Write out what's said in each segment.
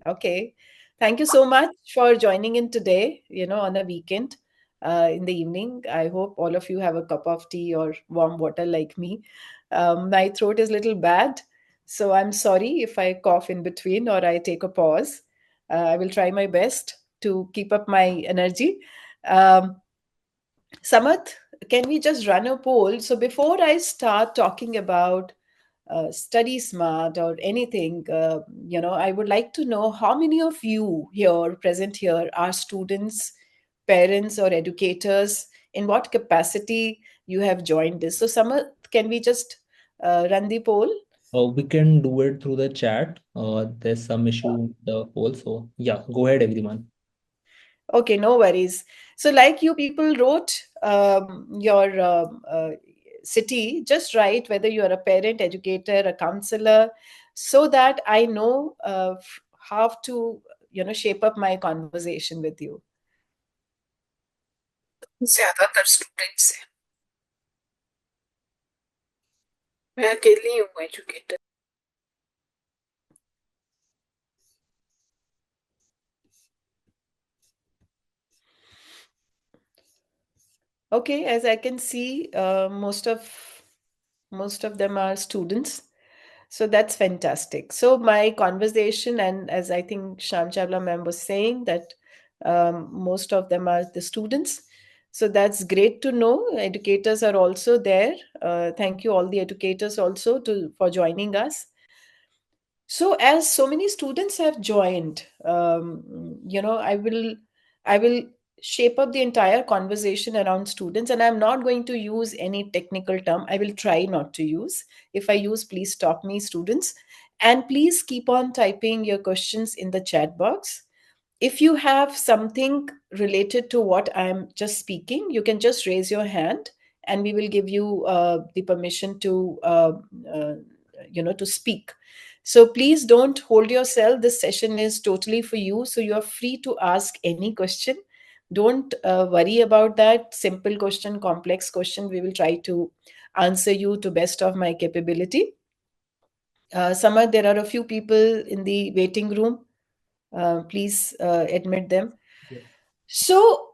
Okay. Thank you so much for joining in today, on a weekend in the evening. I hope all of you have a cup of tea or warm water like me. My throat is a little bad, so I'm sorry if I cough in between or I take a pause. I will try my best to keep up my energy. Um, Samath, can we just run a poll? So before I start talking about study smart or anything, I would like to know how many of you here, present here, are students, parents, or educators, in what capacity you have joined this. So, Samath, can we just run the poll? We can do it through the chat. There's some issue with the poll, so yeah, go ahead, everyone. Okay, no worries. So, like you people wrote your city, just write whether you are a parent, educator, a counselor, so that I know how to, shape up my conversation with you. ज्यादातर students हैं। मैं अकेली हूँ educator. Okay, as I can see, most of them are students. So that's fantastic. So my conversation, and as I think Sham Chawla ma'am was saying, that most of them are the students. So that's great to know. Educators are also there. Thank you all the educators also to for joining us. So as so many students have joined, I will shape up the entire conversation around students, and I'm not going to use any technical term. I will try not to use. If I use, please stop me, students. And please keep on typing your questions in the chat box. If you have something related to what I'm just speaking, you can just raise your hand, and we will give you the permission uh, to speak. So please don't hold yourself. This session is totally for you. So you are free to ask any question. Don't worry about that. Simple question, complex question. We will try to answer you to best of my capability. Samar, there are a few people in the waiting room. Please admit them. Yes. So,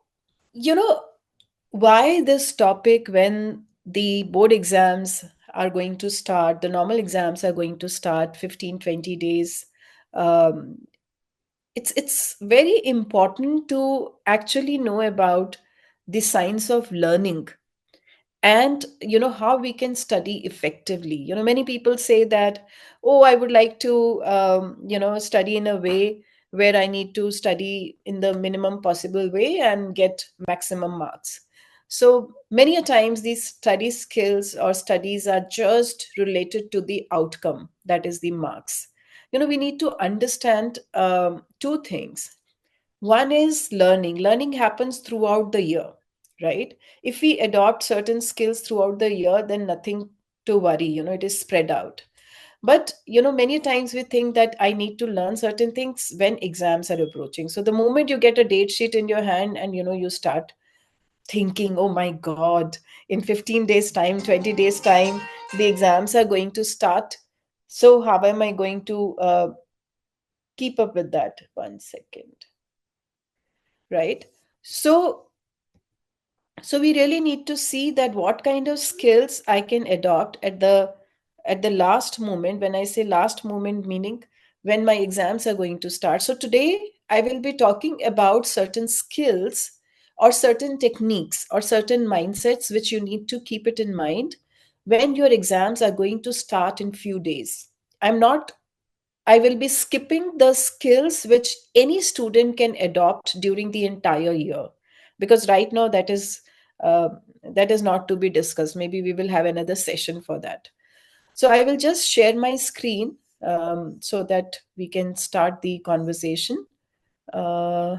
you know, why this topic when the board exams are going to start, the normal exams are going to start 15, 20 days. Um, it's very important to actually know about the science of learning, and how we can study effectively. Many people say that, oh, I would like to study in a way where I need to study in the minimum possible way and get maximum marks. So many a times these study skills or studies are just related to the outcome, that is the marks. We need to understand two things. One is learning. Learning happens throughout the year, right? If we adopt certain skills throughout the year, then nothing to worry, it is spread out. But, many times we think that I need to learn certain things when exams are approaching. So the moment you get a date sheet in your hand and, you start thinking, oh my God, in 15 days' time, 20 days' time, the exams are going to start. So how am I going to keep up with that? One second, right? So we really need to see that what kind of skills I can adopt at the last moment. When I say last moment, meaning when my exams are going to start. So today I will be talking about certain skills or certain techniques or certain mindsets which you need to keep it in mind when your exams are going to start in few days. I will be skipping the skills which any student can adopt during the entire year, because right now uh, that is not to be discussed. Maybe we will have another session for that. So I will just share my screen so that we can start the conversation. Uh,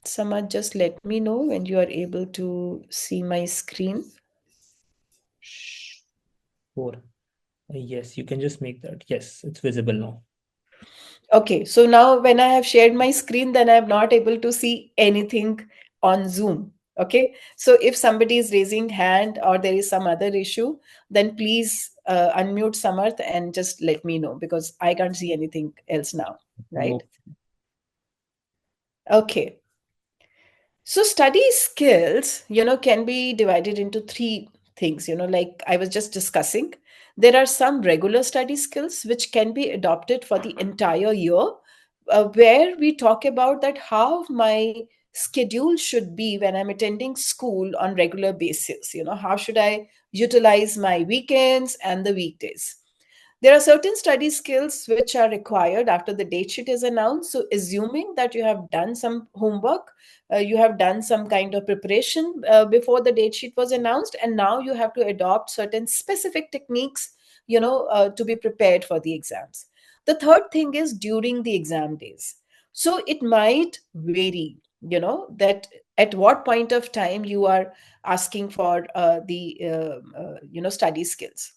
Samad, just let me know when you are able to see my screen. Four. Yes, you can just make that. Yes, it's visible now. Okay, so now when I have shared my screen, then I am not able to see anything on Zoom. Okay, so if somebody is raising hand or there is some other issue, then please unmute Samarth and just let me know, because I can't see anything else now, right? No. Okay. So study skills, can be divided into three things, like I was just discussing. There are some regular study skills which can be adopted for the entire year, where we talk about that how my schedule should be when I'm attending school on regular basis. How should I utilize my weekends and the weekdays? There are certain study skills which are required after the date sheet is announced. So, assuming that you have done some homework, you have done some kind of preparation before the date sheet was announced, and now you have to adopt certain specific techniques, to be prepared for the exams. The third thing is during the exam days. So, it might vary, that at what point of time you are asking for study skills.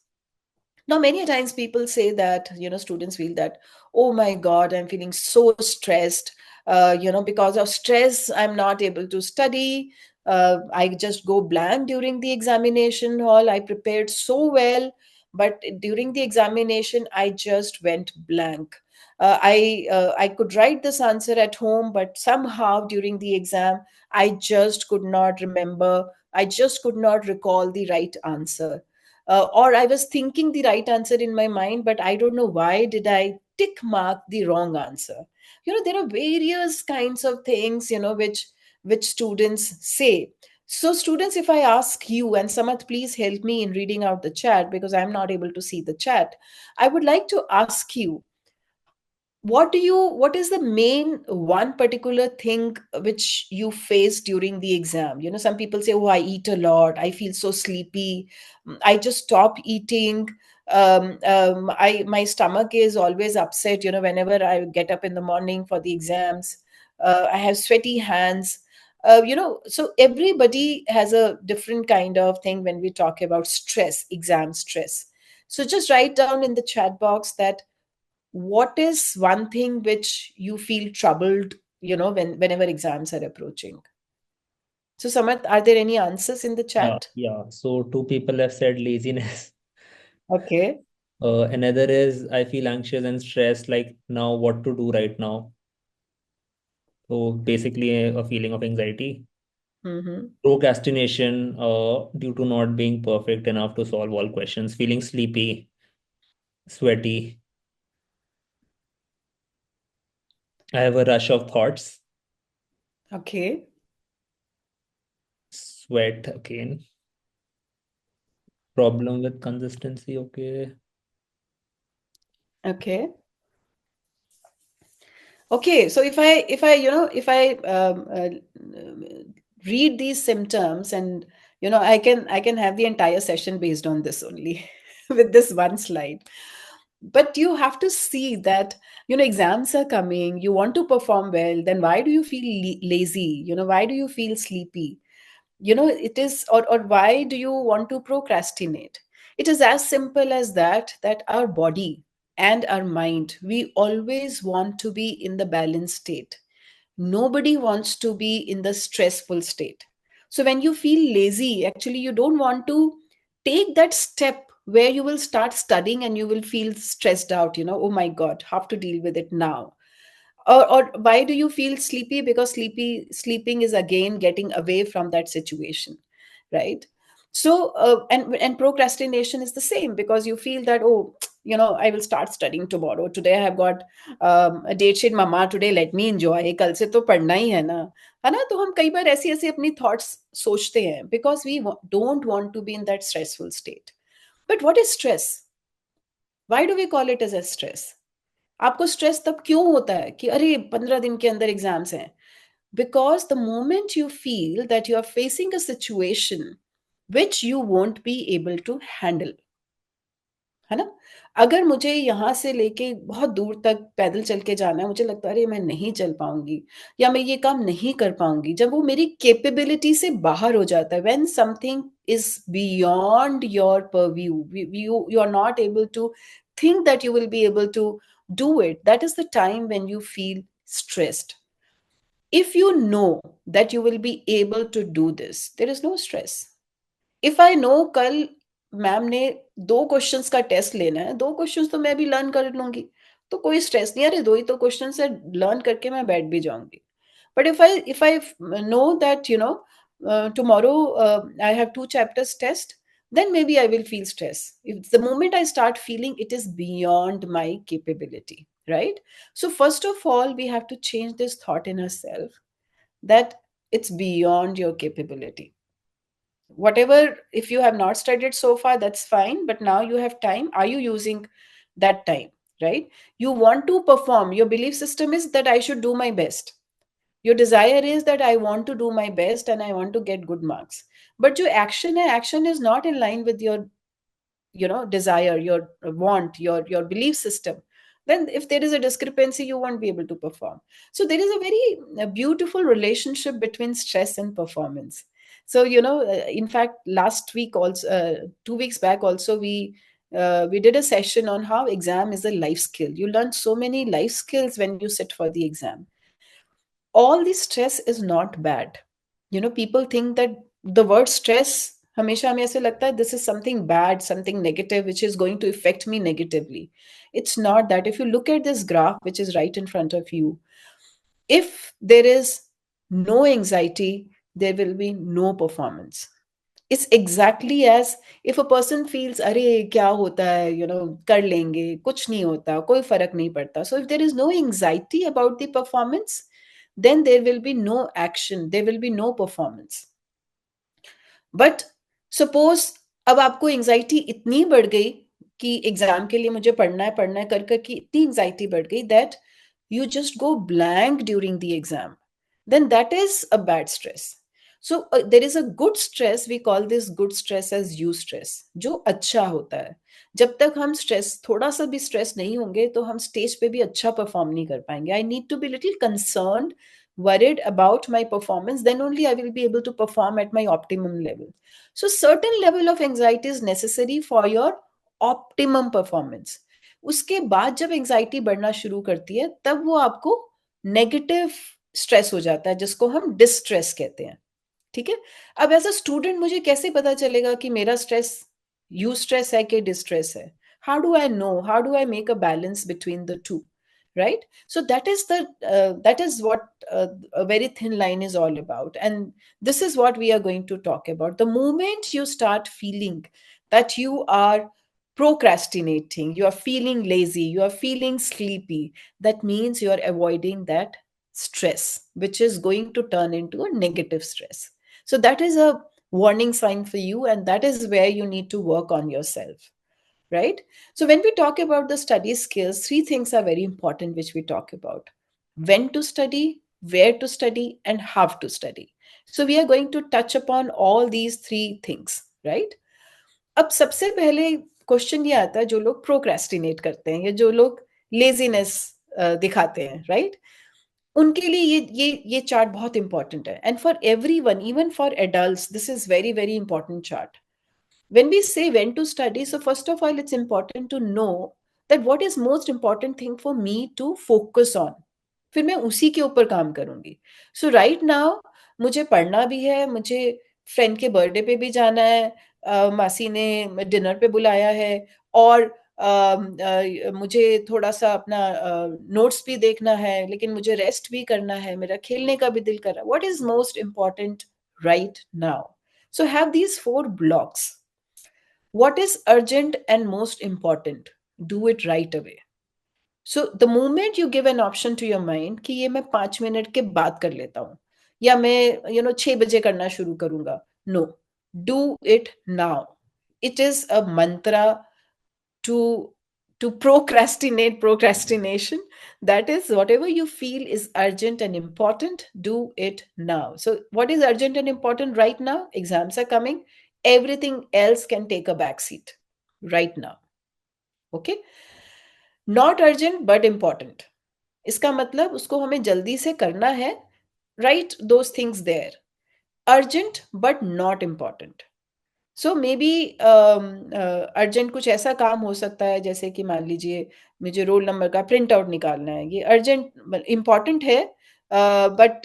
Now many times people say that, students feel that, oh my god, I'm feeling so stressed, because of stress I'm not able to study. I just go blank during the examination hall. I prepared so well, but during the examination I just went blank. I could write this answer at home, but somehow during the exam I just could not remember, I just could not recall the right answer. Or I was thinking the right answer in my mind, but I don't know why did I tick mark the wrong answer. There are various kinds of things, which students say. So, students, if I ask you, and Samath, please help me in reading out the chat because I'm not able to see the chat. I would like to ask you, what is the main one particular thing which you face during the exam? Some people say, oh, I eat a lot, I feel so sleepy, I just stop eating. I my stomach is always upset, whenever I get up in the morning for the exams. I have sweaty hands. So everybody has a different kind of thing when we talk about stress, exam stress. So just write down in the chat box that what is one thing which you feel troubled, whenever exams are approaching. So, Samat, are there any answers in the Yeah, chat? yeah. So two people have said laziness. Okay. Another is I feel anxious and stressed, like now what to do right now. So basically a feeling of anxiety. Mm-hmm. Procrastination, due to not being perfect enough to solve all questions, feeling sleepy, sweaty. I have a rush of thoughts, Okay. sweat again, problem with consistency. Okay. Okay. Okay. So if I read these symptoms, and I can have the entire session based on this only with this one slide. But you have to see that, exams are coming, you want to perform well, then why do you feel lazy? Why do you feel sleepy? It is, or why do you want to procrastinate? It is as simple as that our body and our mind, we always want to be in the balanced state. Nobody wants to be in the stressful state. So when you feel lazy, actually you don't want to take that step where you will start studying and you will feel stressed out, oh my god, have to deal with it now. Or why do you feel sleepy? Because sleeping is again getting away from that situation, right? So and procrastination is the same, because you feel that, oh, I will start studying tomorrow, today I have got a date sheet, mama, today let me enjoy, कल से तो पढ़ना ही है ना, तो हम कई बार ऐसी ऐसी अपनी थॉट्स सोचते हैं, because we don't want to be in that stressful state. But what is stress? Why do we call it as a stress? आपको स्ट्रेस तब क्यों होता है कि अरे 15 दिन के अंदर एग्जाम्स हैं? Because the moment you feel that you are facing a situation which you won't be able to handle, है ना? अगर मुझे यहाँ से लेके बहुत दूर तक पैदल चल के जाना है, मुझे लगता है अरे मैं नहीं चल पाऊंगी, या मैं ये काम नहीं कर पाऊंगी, जब वो मेरी कैपेबिलिटी से बाहर हो जाता है, when something is beyond your purview, you are not able to think that you will be able to do it, that is the time when you feel stressed. If you know that you will be able to do this, there is no stress. If I know कल ma'am ने 2 questions का test लेना है, 2 questions तो मैं भी learn कर लूंगी, तो कोई स्ट्रेस नहीं, अरे 2 ही तो क्वेश्चन है, लर्न करके मैं बैठ भी जाऊंगी. But if I know that, tomorrow I have 2 chapters test, then maybe I will feel stress. If the moment I start feeling it is beyond my capability, right? So first of all, we have to change this thought in ourselves that it's beyond your capability. Whatever, if you have not studied so far, that's fine, but now you have time. Are you using that time, right? You want to perform. Your belief system is that I should do my best. Your desire is that I want to do my best and I want to get good marks. But your action is not in line with your desire, your want, your belief system. Then if there is a discrepancy, you won't be able to perform. So there is a very beautiful relationship between stress and performance. So in fact, last week also, 2 weeks back also, we did a session on how exam is a life skill. You learn so many life skills when you sit for the exam. All the stress is not bad. People think that the word stress, हमेशा हमें ऐसे लगता है this is something bad, something negative, which is going to affect me negatively. It's not that. If you look at this graph, which is right in front of you, if there is no anxiety, there will be no performance. It's exactly as if a person feels, अरे क्या होता है, कर लेंगे, कुछ नहीं होता, कोई फर्क नहीं पड़ता. So if there is no anxiety about the performance, then there will be no action, there will be no performance. But suppose अब आपको एंजाइटी इतनी बढ़ गई कि एग्जाम के लिए मुझे पढ़ना है कर कि इतनी एंजाइटी बढ़ गई that you just go blank during the exam, then that is a bad stress. So there is a good stress. We call this good stress as you stress, जो अच्छा होता है. जब तक हम स्ट्रेस, थोड़ा सा भी स्ट्रेस नहीं होंगे, तो हम स्टेज पे भी अच्छा परफॉर्म नहीं कर पाएंगे. I need to be little concerned, worried about my performance, then only I will be able to perform at my optimum level. So certain level of anxiety is necessary for your optimum performance. उसके बाद जब anxiety बढ़ना शुरू करती है, तब वो आपको नेगेटिव स्ट्रेस हो जाता है, जिसको हम डिस्ट्रेस कहते हैं. ठीक है. अब एज अ स्टूडेंट मुझे कैसे पता चलेगा कि मेरा स्ट्रेस यू स्ट्रेस है कि डिस्ट्रेस है? How do I know? How do I make a balance between the two? Right? So that is what a very thin line is all about, and this is what we are going to talk about. The moment you start feeling that you are procrastinating, you are feeling lazy, you are feeling sleepy, that means you are avoiding that stress, which is going to turn into a negative stress. So that is a warning sign for you, and that is where you need to work on yourself, right? So when we talk about the study skills, 3 things are very important, which we talk about: when to study, where to study, and how to study. So we are going to touch upon all these 3 things, right? अब सबसे पहले question ये आता है, जो लोग procrastinate करते हैं या जो लोग लेजीनेस दिखाते हैं, राइट? उनके लिए ये चार्ट बहुत इंपॉर्टेंट है, and for everyone, even for adults, this is very very important chart. When we say when to study, so first of all, it's important to know that what is most important thing for me to focus on. फिर मैं उसी के ऊपर काम करूंगी. So right now मुझे पढ़ना भी है, मुझे फ्रेंड के बर्थडे पे भी जाना है, मासी ने डिनर पे बुलाया है, और मुझे थोड़ा सा अपना नोट्स भी देखना है, लेकिन मुझे रेस्ट भी करना है, मेरा खेलने का भी दिल कर रहा है. What is most important right now? So have these 4 blocks. What is urgent and most important? Do it right away. So the moment you give an option to your mind कि ये मैं 5 मिनट के बाद कर लेता हूँ, या मैं 6 बजे करना शुरू करूंगा, no, do it now. It is a mantra to procrastination. That is, whatever you feel is urgent and important, do it now. So what is urgent and important right now? Exams are coming. Everything else can take a back seat right now. Okay? Not urgent but important. इसका मतलब उसको हमें जल्दी से करना है. Write those things there. Urgent but not important. So may be urgent कुछ ऐसा काम हो सकता है, जैसे कि मान लीजिए मुझे रोल नंबर का प्रिंट आउट निकालना है, ये अर्जेंट इंपॉर्टेंट है, बट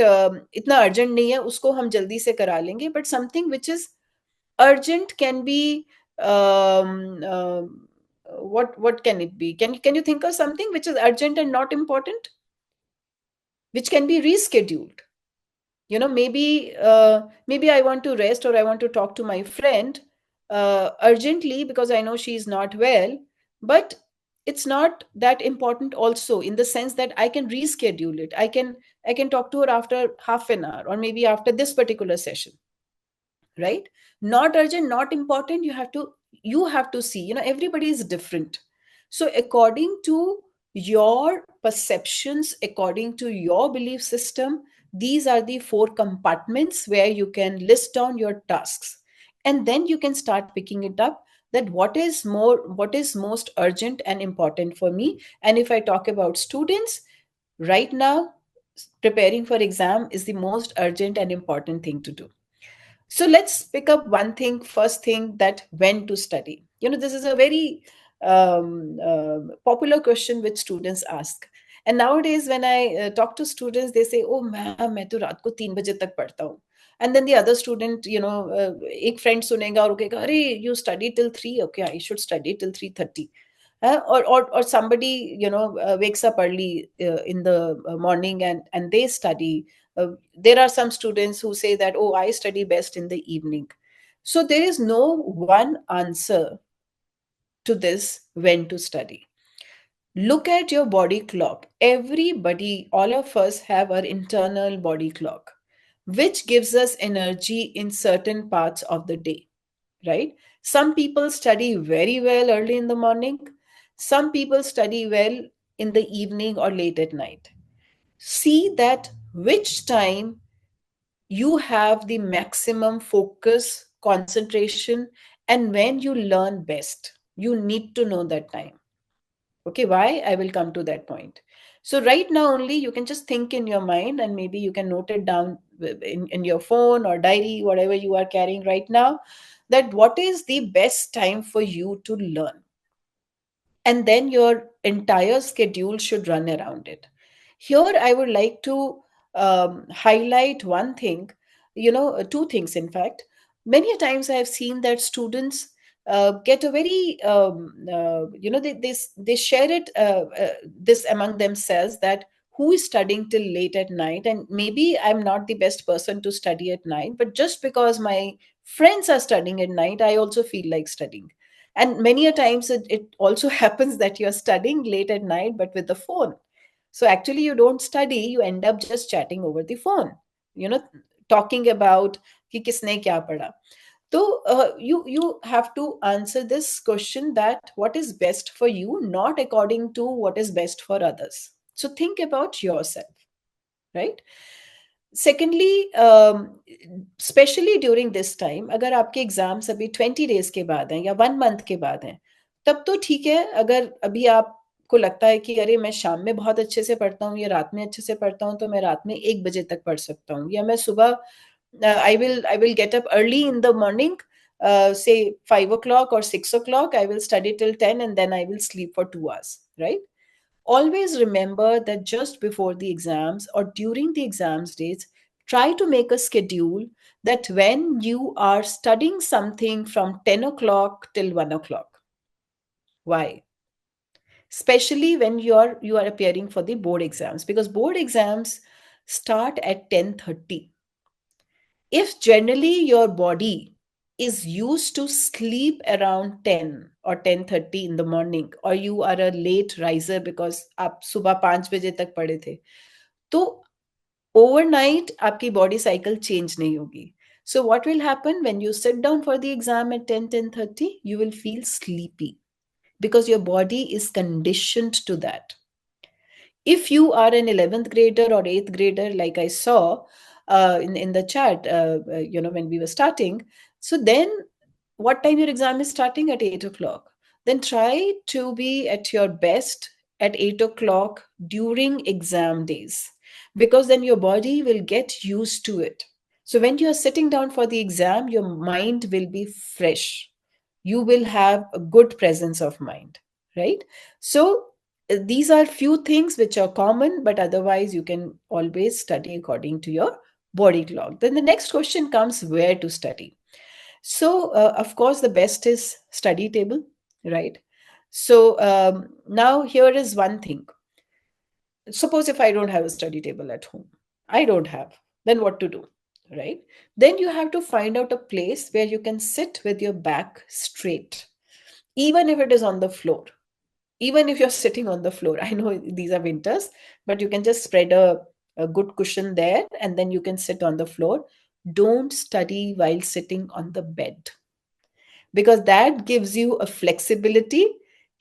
इतना अर्जेंट नहीं है, उसको हम जल्दी से करा लेंगे. But something which is urgent can be um, what can it be? Can you think of something which is urgent and not important, which can be rescheduled? Maybe I want to rest, or I want to talk to my friend urgently because I know she's not well, but it's not that important also, in the sense that I can reschedule it. I can talk to her after half an hour, or maybe after this particular session, right? Not urgent, not important. You have to see, everybody is different. So according to your perceptions, according to your belief system, these are the four compartments where you can list down your tasks, and then you can start picking it up, that what is most urgent and important for me. And if I talk about students right now, preparing for exam is the most urgent and important thing to do. So let's pick up one thing, first thing, that when to study. This is a very popular question which students ask. And nowadays, when I talk to students, they say, "Oh, ma'am, मैं तो रात को 3 बजे तक पढ़ता हूँ." And then the other student, एक friend सुनेगा और वो कहेगा, "अरे, you study till 3? Okay, I should study till 3:30." Or somebody wakes up early in the morning, and they study. There are some students who say that, "Oh, I study best in the evening." So there is no one answer to this, when to study. Look at your body clock. Everybody, all of us, have our internal body clock, which gives us energy in certain parts of the day, right? Some people study very well early in the morning. Some people study well in the evening or late at night. See that which time you have the maximum focus, concentration, and when you learn best. You need to know that time. Okay, why? I will come to that point. So, right now, only you can just think in your mind, and maybe you can note it down in your phone or diary, whatever you are carrying right now, that what is the best time for you to learn. And then your entire schedule should run around it. Here, I would like to highlight one thing, two things, in fact. Many a times I have seen that students get a very, they share it, this among themselves, that who is studying till late at night, and maybe I'm not the best person to study at night, but just because my friends are studying at night, I also feel like studying. And many a times it also happens that you're studying late at night, but with the phone. So actually, you don't study, you end up just chatting over the phone, you know, talking about ki kisne kya pada. So you have to answer this question, that what is best for you, not according to what is best for others. So think about yourself, right? Secondly, specially during this time, अगर आपके exams अभी 20 days के बाद हैं या 1 month के बाद हैं, तब तो ठीक है. अगर अभी आपको लगता है कि अरे मैं शाम में बहुत अच्छे से पढ़ता हूँ या रात में अच्छे से पढ़ता हूँ, तो मैं रात में 1 बजे तक पढ़ सकता हूँ, या मैं सुबह I will get up early in the morning, say 5 o'clock or 6 o'clock. I will study till 10, and then I will sleep for 2 hours, right? Always remember that just before the exams or during the exams days, try to make a schedule that when you are studying something from 10 o'clock till 1 o'clock. Why? Especially when you are appearing for the board exams, because board exams start at 10:30. If generally your body is used to sleep around 10 or 10:30 in the morning, or you are a late riser because आप सुबह 5 बजे तक पढ़े थे, तो overnight आपकी body cycle change नहीं होगी. So what will happen when you sit down for the exam at 10:30? You will feel sleepy because your body is conditioned to that. If you are an 11th grader or 8th grader, like I saw in the chat, when we were starting, so then what time your exam is starting? At 8 o'clock. Then try to be at your best at 8 o'clock during exam days, because then your body will get used to it. So when you are sitting down for the exam, your mind will be fresh. You will have a good presence of mind, right? So these are few things which are common, but otherwise you can always study according to your body clock. Then the next question comes, where to study? So of course the best is study table, right? So now here is one thing. Suppose if I don't have a study table at home, I don't have, then what to do, right? Then you have to find out a place where you can sit with your back straight, even if it is on the floor. Even if you're sitting on the floor, I know these are winters, but you can just spread a good cushion there and then you can sit on the floor. Don't study while sitting on the bed, because that gives you a flexibility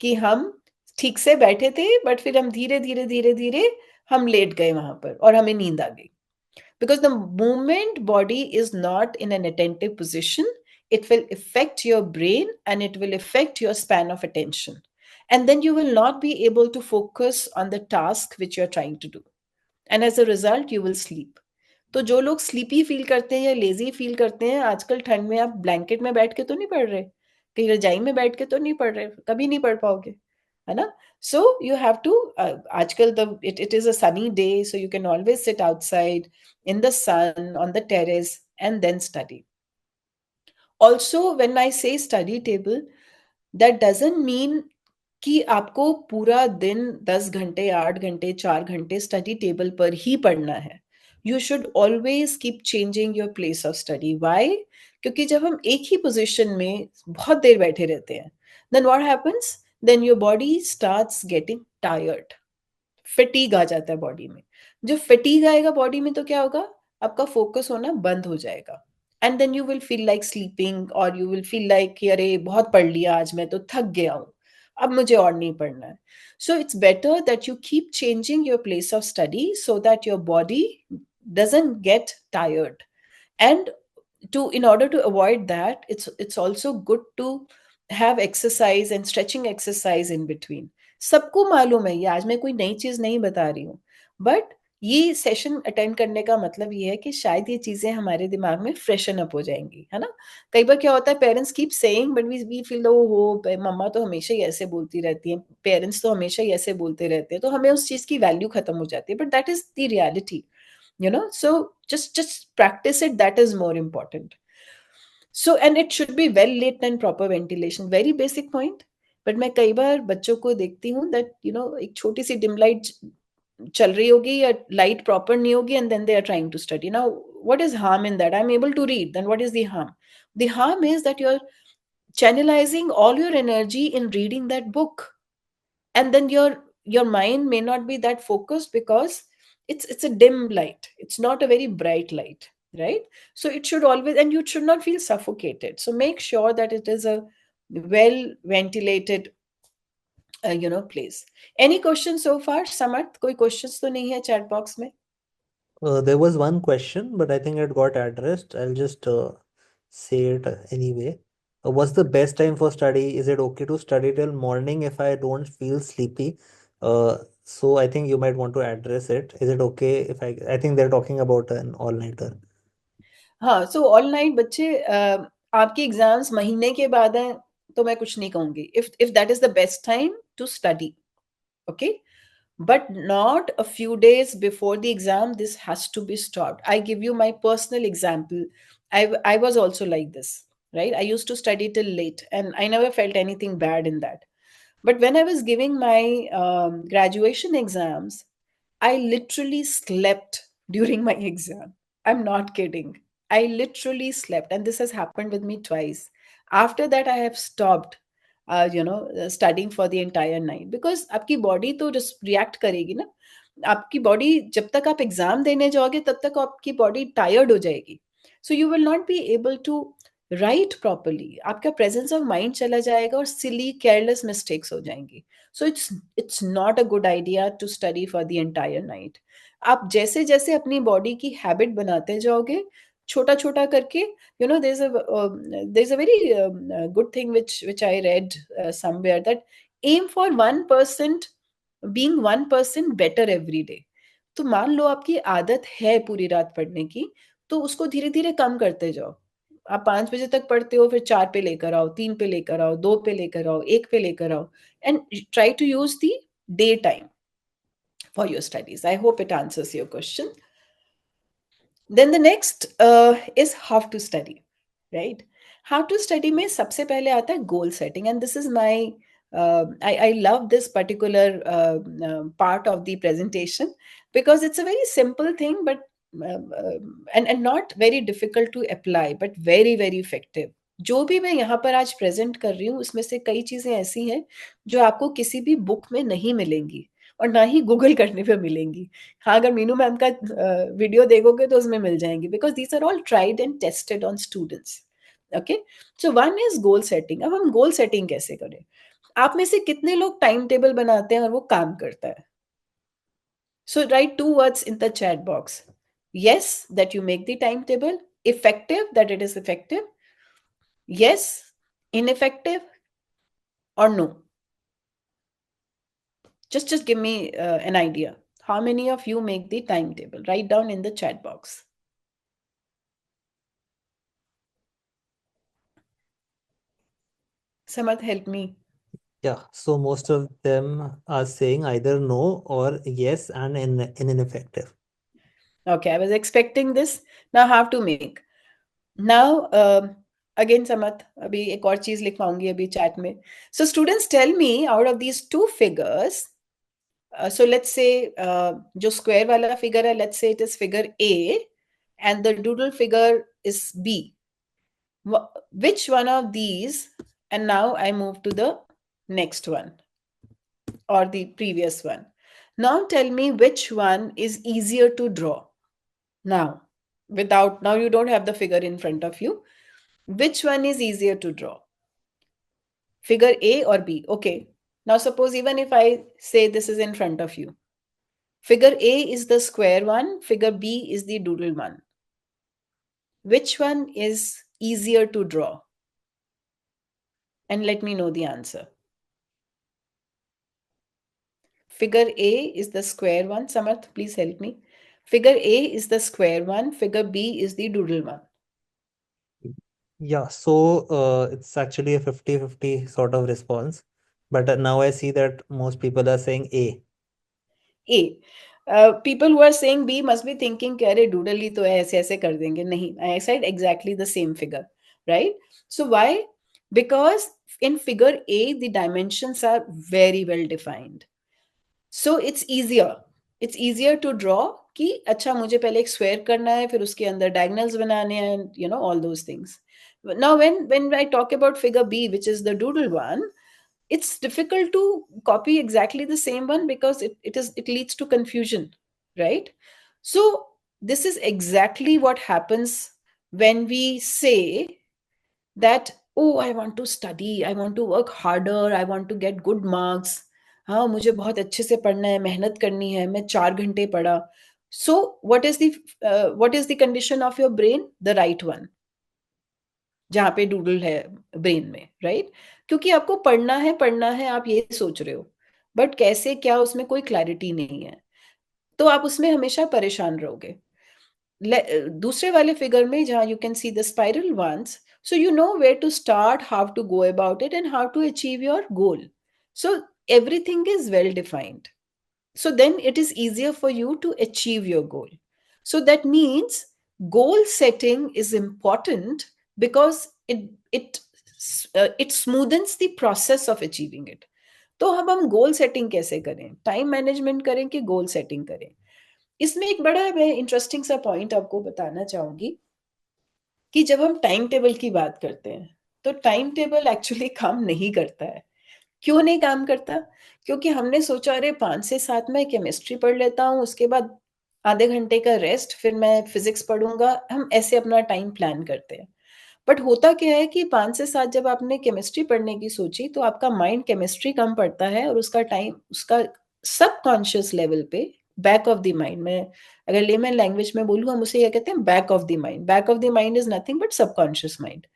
कि हम ठीक से बैठे थे but फिर हम धीरे धीरे धीरे धीरे हम लेट गए वहां पर और हमें नींद आ गई. Because the moment body is not in an attentive position, it will affect your brain and it will affect your span of attention, and then you will not be able to focus on the task which you are trying to do, and as a result you will sleep. तो जो लोग sleepy feel करते हैं या lazy feel करते हैं, आजकल ठंड में आप ब्लैंकेट में बैठ के तो नहीं पढ़ रहे, कहीं रजाई में बैठ के तो नहीं पढ़ रहे, कभी नहीं पढ़ पाओगे, है ना? So you have to आजकल it is a sunny day, so you can always sit outside in the sun on the terrace and then study. Also, when I say study table, that doesn't mean कि आपको पूरा दिन 10 घंटे 8 घंटे 4 घंटे study table पर ही पढ़ना है. You should always keep changing your place of study. Why? क्योंकि जब हम एक ही पोजीशन में बहुत देर बैठे रहते हैं, then what happens, then your body starts getting tired. Fatigue आ जाता है बॉडी में. जब फटीग आएगा बॉडी में तो क्या होगा, आपका फोकस होना बंद हो जाएगा, and then you will feel like sleeping, और यू विल फील लाइक कि अरे बहुत पढ़ लिया आज, मैं तो थक गया हूँ, अब मुझे और नहीं पढ़ना है. So it's better that you keep changing your place of study so that your body doesn't get tired. And to in order to avoid that, it's also good to have exercise and stretching exercise in between. सबको मालूम है, ये आज मैं कोई नई चीज नहीं बता रही हूँ, बट ये सेशन अटेंड करने का मतलब ये है कि शायद ये चीजें हमारे दिमाग में फ्रेशन अप हो जाएंगी, है ना? कई बार क्या होता है, parents keep saying but we feel हो मम्मा तो हमेशा ही ऐसे बोलती रहती है, पेरेंट्स तो हमेशा ही ऐसे बोलते रहते हैं, तो हमें उस चीज की वैल्यू खत्म हो जाती है, but that is the reality, so just practice it. That is more important. So and it should be well lit and proper ventilation. Very basic point. But मैं कई बार बच्चों को देखती हूँ that एक छोटी सी dim light चल रही होगी या light proper नहीं होगी, and then they are trying to study. Now what is harm in that? I'm able to read. Then what is the harm? The harm is that you're channelizing all your energy in reading that book, and then your mind may not be that focused because it's a dim light, it's not a very bright light, right? So it should always, and you should not feel suffocated, so make sure that it is a well ventilated place. Any questions so far, Samarth? Koi questions to nahi hai chat box mein? There was one question, but I think it got addressed. I'll just say it anyway. What's the best time for study? Is it okay to study till morning if I don't feel sleepy? So I think you might want to address it. Is it okay if I think they're talking about an all-nighter. हाँ, so all night बच्चे, आपके exams महीने के बाद हैं तो मैं कुछ नहीं कहूंगी. If that is the best time to study, okay, but not a few days before the exam. This has to be stopped. I give you my personal example. I was also like this, right? I used to study till late and I never felt anything bad in that. But when I was giving my graduation exams, I literally slept during my exam. I'm not kidding. I literally slept, and this has happened with me twice. After that, I have stopped, studying for the entire night, because आपकी body तो just react करेगी ना. आपकी body जब तक आप exam देने जाओगे तब तक आपकी body tired हो जाएगी. So you will not be able to write properly. आपका presence of mind चला जाएगा और silly, careless mistakes हो जाएंगी. So it's not a good idea to study for the entire night. आप जैसे जैसे अपनी बॉडी की हैबिट बनाते जाओगे, छोटा छोटा करके, there's a very good thing which I read somewhere, that aim for 1%, being 1% better every day. तो मान लो आपकी आदत है पूरी रात पढ़ने की, तो उसको धीरे धीरे कम करते जाओ. आप 5 बजे तक पढ़ते हो, फिर 4 पे लेकर आओ, 3 पे लेकर आओ, 2 पे लेकर आओ, 1 पे लेकर आओ, and try to use the daytime for your studies. I hope it answers your question. Then the next is how to study, right? How to study में सबसे पहले आता है goal setting, and this is my I love this particular part of the presentation because it's a very simple thing, but and not very difficult to apply, but very very effective. जो भी मैं यहाँ पर आज present कर रही हूँ उसमें से कई चीजें ऐसी हैं जो आपको किसी भी बुक में नहीं मिलेंगी और ना ही गूगल करने पे मिलेंगी. हाँ, अगर मीनू मैम का वीडियो देखोगे तो उसमें मिल जाएंगी because these are all tried and tested on students. Okay, so one is goal setting. अब हम गोल सेटिंग कैसे करें? आप में से कितने लोग टाइम टेबल बनाते हैं और वो काम करता है? So write two words in the chat box. Yes, that you make the timetable. Effective, that it is effective. Yes, ineffective, or no. Just give me an idea. How many of you make the timetable? Write down in the chat box. Samat, help me. Yeah, so most of them are saying either no or yes and ineffective. Okay, I was expecting this. Now how to make. Now, again, Samat, अभी एक और चीज लिखवाऊंगी अभी chat में. So students, tell me out of these two figures. So let's say जो square वाला figure है, let's say it is figure A, and the doodle figure is B. Which one of these? And now I move to the next one or the previous one. Now tell me which one is easier to draw. Now, now you don't have the figure in front of you. Which one is easier to draw? Figure A or B? Okay. Now suppose even if I say this is in front of you. Figure A is the square one, figure B is the doodle one. Which one is easier to draw? And let me know the answer. Figure A is the square one. Samarth, please help me. Figure A is the square one, figure B is the doodle one. Yeah, so it's actually a 50-50 sort of response. But now I see that most people are saying A. A. People who are saying B must be thinking कि अरे doodle ही तो है ऐसे ऐसे कर देंगे. नहीं, I said exactly the same figure, right? So why? Because in figure A the dimensions are very well defined. So it's easier. It's easier to draw कि अच्छा मुझे पहले एक square करना है फिर उसके अंदर diagonals बनाने हैं, you know, all those things. Now when I talk about figure B, which is the doodle one, it's difficult to copy exactly the same one because it leads to confusion, right? So this is exactly what happens when we say that, oh, I want to study, I want to work harder, I want to get good marks. हाँ, मुझे बहुत अच्छे से पढ़ना है, मेहनत करनी है, मैं 4 घंटे पढ़ा. So what is the condition of your brain? The right one. जहाँ पे डूडल है ब्रेन में, राइट? क्योंकि आपको पढ़ना है आप ये सोच रहे हो, बट कैसे क्या उसमें कोई क्लैरिटी नहीं है, तो आप उसमें हमेशा परेशान रहोगे. दूसरे वाले फिगर में जहाँ you can see the spiral ones, so you know where to start, how to go about it and how to achieve your goal. So everything is well defined. So then it is easier for you to achieve your goal. So that means goal setting is important because it smoothens the process of achieving it. तो अब हम goal setting कैसे करें? Time management करें कि goal setting करें? इसमें एक बड़ा मैं इंटरेस्टिंग सा पॉइंट आपको बताना चाहूंगी कि जब हम टाइम टेबल की बात करते हैं तो टाइम टेबल एक्चुअली काम नहीं करता है. क्यों नहीं काम करता? क्योंकि हमने सोचा अरे 5 से 7 में केमिस्ट्री पढ़ लेता हूँ, उसके बाद आधे घंटे का रेस्ट, फिर मैं फिजिक्स पढ़ूंगा. हम ऐसे अपना टाइम प्लान करते हैं. बट होता क्या है कि 5 से 7 जब आपने केमिस्ट्री पढ़ने की सोची तो आपका माइंड केमिस्ट्री कम पड़ता है और उसका टाइम उसका सबकॉन्शियस लेवल पे, बैक ऑफ द माइंड में, अगर लेमन लैंग्वेज में बोलूँ हम उसे ये कहते हैं back of the mind. Back of the mind is nothing but subconscious mind.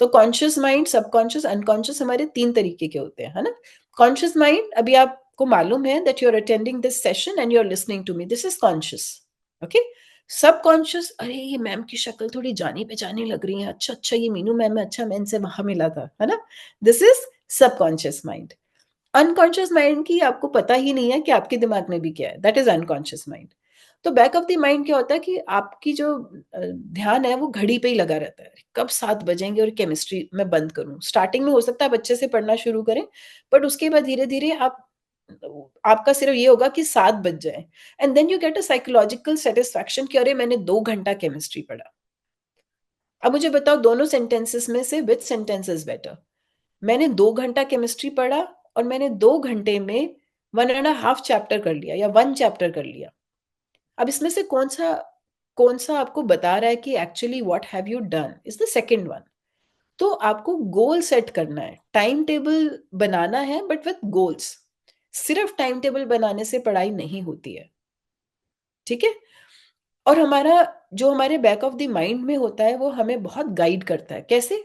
तो कॉन्शियस माइंड, सबकॉन्शियस, अनकॉन्शियस हमारे 3 तरीके के होते हैं, है ना? कॉन्शियस माइंड, अभी आपको मालूम है that you are attending this session and you are listening to me, this is conscious. Okay. Subconscious, अरे ये मैम की शक्ल थोड़ी जानी पहचानी लग रही है, अच्छा अच्छा ये मीनू मैम है, अच्छा मैं इनसे वहां मिला था, है ना? This is subconscious mind. Unconscious mind की आपको पता ही नहीं है कि आपके दिमाग में भी क्या है, दैट इज अनकॉन्शियस माइंड। तो बैक ऑफ द माइंड क्या होता है कि आपकी जो ध्यान है वो घड़ी पे ही लगा रहता है, कब 7 बजेंगे और केमिस्ट्री में बंद करूं। स्टार्टिंग में हो सकता है आप अच्छे से पढ़ना शुरू करें, बट उसके बाद धीरे धीरे आपका सिर्फ ये होगा कि 7 बज जाए, and then you get a psychological satisfaction कि अरे मैंने 2 घंटा केमिस्ट्री पढ़ा। अब मुझे बताओ दोनों सेंटेंसेस में से विच सेंटेंस इज बेटर? मैंने 2 घंटा केमिस्ट्री पढ़ा और मैंने 2 घंटे में 1.5 चैप्टर कर लिया या 1 चैप्टर कर लिया। अब इसमें से कौन सा आपको बता रहा है कि actually what have you done is the second one. तो आपको गोल सेट करना है, टाइम टेबल बनाना है, बट विथ गोल्स। सिर्फ टाइम टेबल बनाने से पढ़ाई नहीं होती है, ठीक है? और हमारे बैक ऑफ द माइंड में होता है वो हमें बहुत गाइड करता है। कैसे?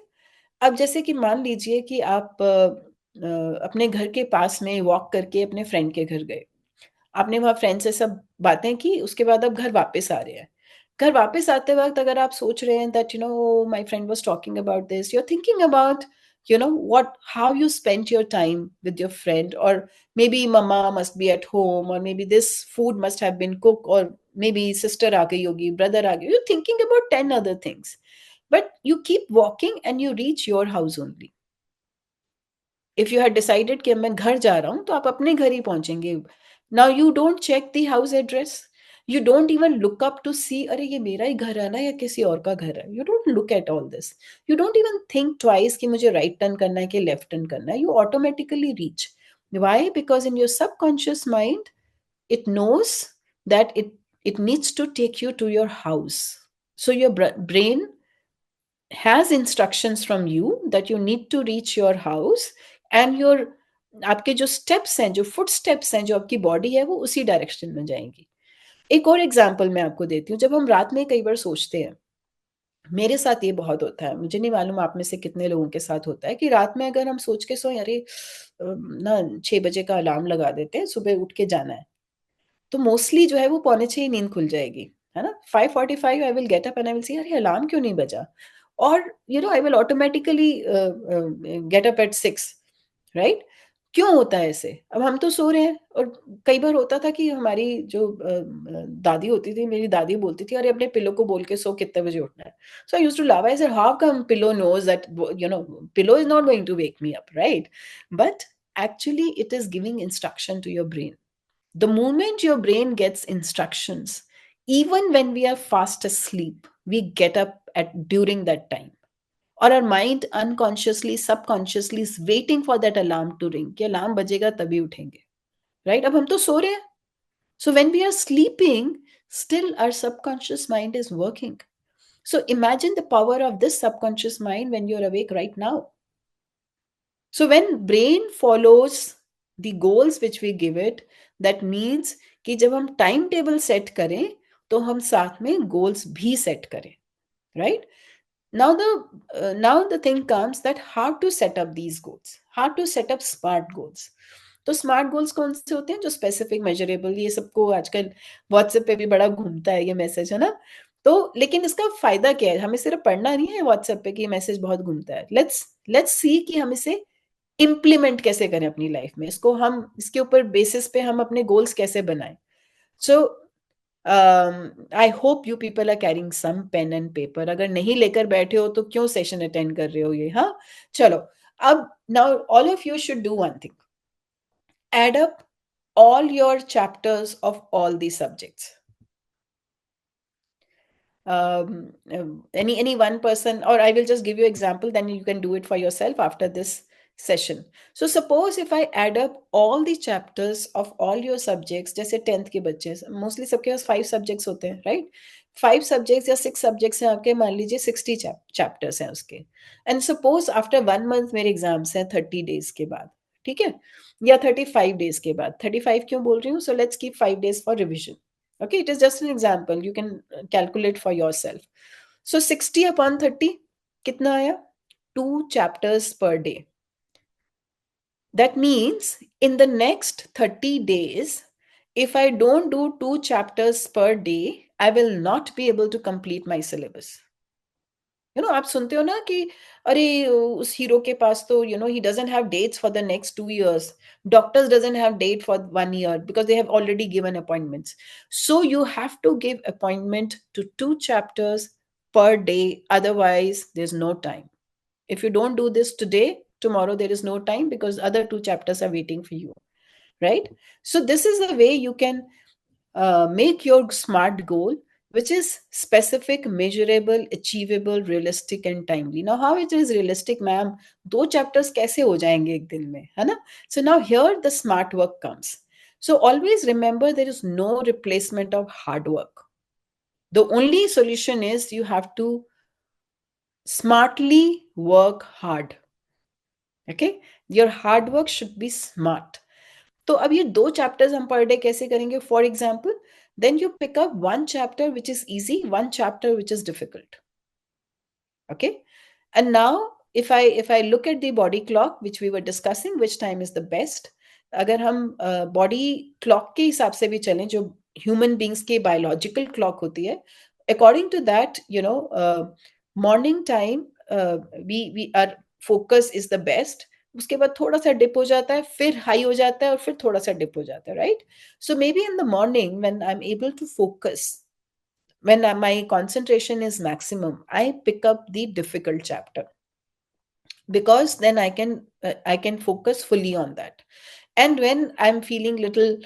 अब जैसे कि मान लीजिए कि आप अपने घर के पास में वॉक करके अपने फ्रेंड के घर गए। आपने वहाँ फ्रेंड से सब बातें की, उसके बाद आप घर वापस आ रहे हैं। घर वापस आते वक़्त अगर आप सोच रहे हैं that my friend was talking about this, you are thinking about what how you spent your time with your friend, or maybe mama must be at home, or maybe this food must have been cooked, or maybe sister aa gayi hogi, brother aa gaye. You're thinking about 10 other things, but you keep walking and you reach your house only. If you had decided कि अब मैं घर जा रहा हूं तो आप अपने घर ही पहुंचेंगे। Now you don't check the house address, you don't even look up to see अरे ये मेरा ही घर है ना या किसी और का घर है। You don't look at all this, you don't even think twice कि मुझे राइट टर्न करना है कि लेफ्ट टर्न करना है। You automatically reach. Why? Because in your subconscious mind it knows that it needs to take you to your house. So your brain has instructions from you that you need to reach your house, and your आपके जो steps हैं, जो foot steps हैं, जो आपकी body है वो उसी डायरेक्शन में जाएंगी। एक और एग्जांपल मैं आपको देती हूँ। जब हम रात में कई बार सोचते हैं, मेरे साथ ये बहुत होता है, मुझे नहीं मालूम आप में से कितने लोगों के साथ होता है, कि रात में अगर हम सोच के सोए अरे ना 6 बजे का अलार्म लगा देते हैं, सुबह उठ के जाना है, तो मोस्टली जो है वो 5:45 ही नींद खुल जाएगी, है ना? 5:45 I will get up and I will see अरे अलार्म क्यों नहीं बजा? और I will automatically get up at 6, right? क्यों होता है ऐसे? अब हम तो सो रहे हैं, और कई बार होता था कि हमारी जो दादी होती थी, मेरी दादी बोलती थी, "अरे अपने पिलो को बोल के सो कितने बजे उठना है?" So I used to laugh, I said, "how come pillow knows that pillow is not going to wake me up, right?" But actually it is giving instruction to your brain. The moment your brain gets instructions, even when we are fast asleep, we get up at during that time. Or our mind unconsciously, subconsciously is waiting for that alarm to ring. कि alarm बजेगा तभी उठेंगे. Right? अब हम तो सो रहे हैं. So when we are sleeping, still our subconscious mind is working. So imagine the power of this subconscious mind when you're awake right now. So when brain follows the goals which we give it, that means कि जब हम time table set करें तो हम साथ में goals भी set करें, right? Now the thing comes that how to set up these goals, how to set up smart goals. तो स्मार्ट गोल्स कौन से होते हैं? जो स्पेसिफिक, मेजरेबल, ये सबको आजकल व्हाट्सएप पे भी बड़ा घूमता है ये मैसेज, है ना? तो लेकिन इसका फायदा क्या है? हमें सिर्फ पढ़ना नहीं है व्हाट्सएप पे कि ये मैसेज बहुत घूमता है। लेट्स सी कि हम इसे इम्प्लीमेंट कैसे करें अपनी लाइफ में, इसको हम इसके ऊपर बेसिस पे हम अपने गोल्स कैसे बनाएं। So I hope you people are carrying some pen and paper. अगर नहीं लेकर बैठे हो तो क्यों सेशन अटेंड कर रहे हो ये? हाँ, चलो। अब now all of you should do one thing, add up all your chapters of all these subjects. Any one person, or I will just give you example, then you can do it for yourself after this session. So suppose if I add up all the chapters of all your subjects, जैसे 10th के बच्चे mostly सबके पास 5 subjects होते हैं, right? 5 subjects या 6 subjects हैं आपके, मान लीजिए 60 चैप्टर्स हैं उसके, एंड सपोज आफ्टर 1 मंथ मेरे एग्जाम्स हैं 30 डेज के बाद, ठीक है? या 35 डेज के बाद। 35 क्यों बोल रही हूँ? So let's keep 5 days for revision. Okay, it is just an example. You can calculate for yourself. So 60 upon 30, कितना आया? 2 chapters per day. That means in the next 30 days, if I don't do 2 chapters per day, I will not be able to complete my syllabus. आप सुनते हो ना कि अरे उस hero के पास तो he doesn't have dates for the next 2 years. Doctors doesn't have date for 1 year because they have already given appointments. So you have to give appointment to 2 chapters per day. Otherwise, there's no time. If you don't do this today, tomorrow there is no time because other 2 chapters are waiting for you, right? So this is the way you can make your smart goal, which is specific, measurable, achievable, realistic, and timely. Now, how it is realistic, ma'am? 2 chapters कैसे हो जाएंगे एक दिन में, है ना? So now here the smart work comes. So always remember there is no replacement of hard work. The only solution is you have to smartly work hard. Okay? Your hard work should be smart. तो अब ये 2 chapters हम पर day कैसे करेंगे? For example, then you pick up 1 chapter which is easy, 1 chapter which is difficult. Okay, and now if I look at the body clock which we were discussing, which time is the best, अगर हम body clock के हिसाब से भी चलें जो human beings की biological clock होती है, according to that morning time we are focus is the best. उसके बाद थोड़ा सा डिप हो जाता है, फिर हाई हो जाता है, और फिर थोड़ा सा डिप हो जाता है, right? So maybe in the morning when I am able to focus, when my concentration is maximum, I pick up the difficult chapter because then I can focus fully on that. And when I'm feeling little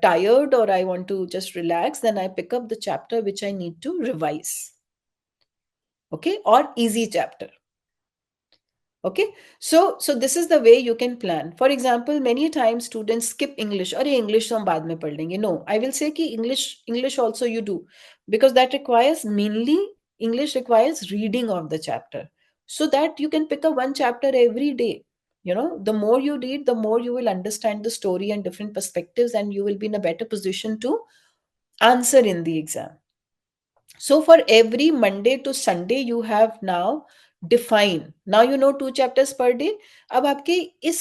tired or I want to just relax, then I pick up the chapter which I need to revise. Okay, or easy chapter. Okay, so this is the way you can plan. For example, many times students skip English. अरे English तो हम बाद में पढ़ लेंगे. No, I will say कि English also you do, because that requires mainly, English requires reading of the chapter, so that you can pick up 1 chapter every day. The more you read, the more you will understand the story and different perspectives, and you will be in a better position to answer in the exam. So for every Monday to Sunday, you have now define. Now you know 2 chapters per day. अब आपके इस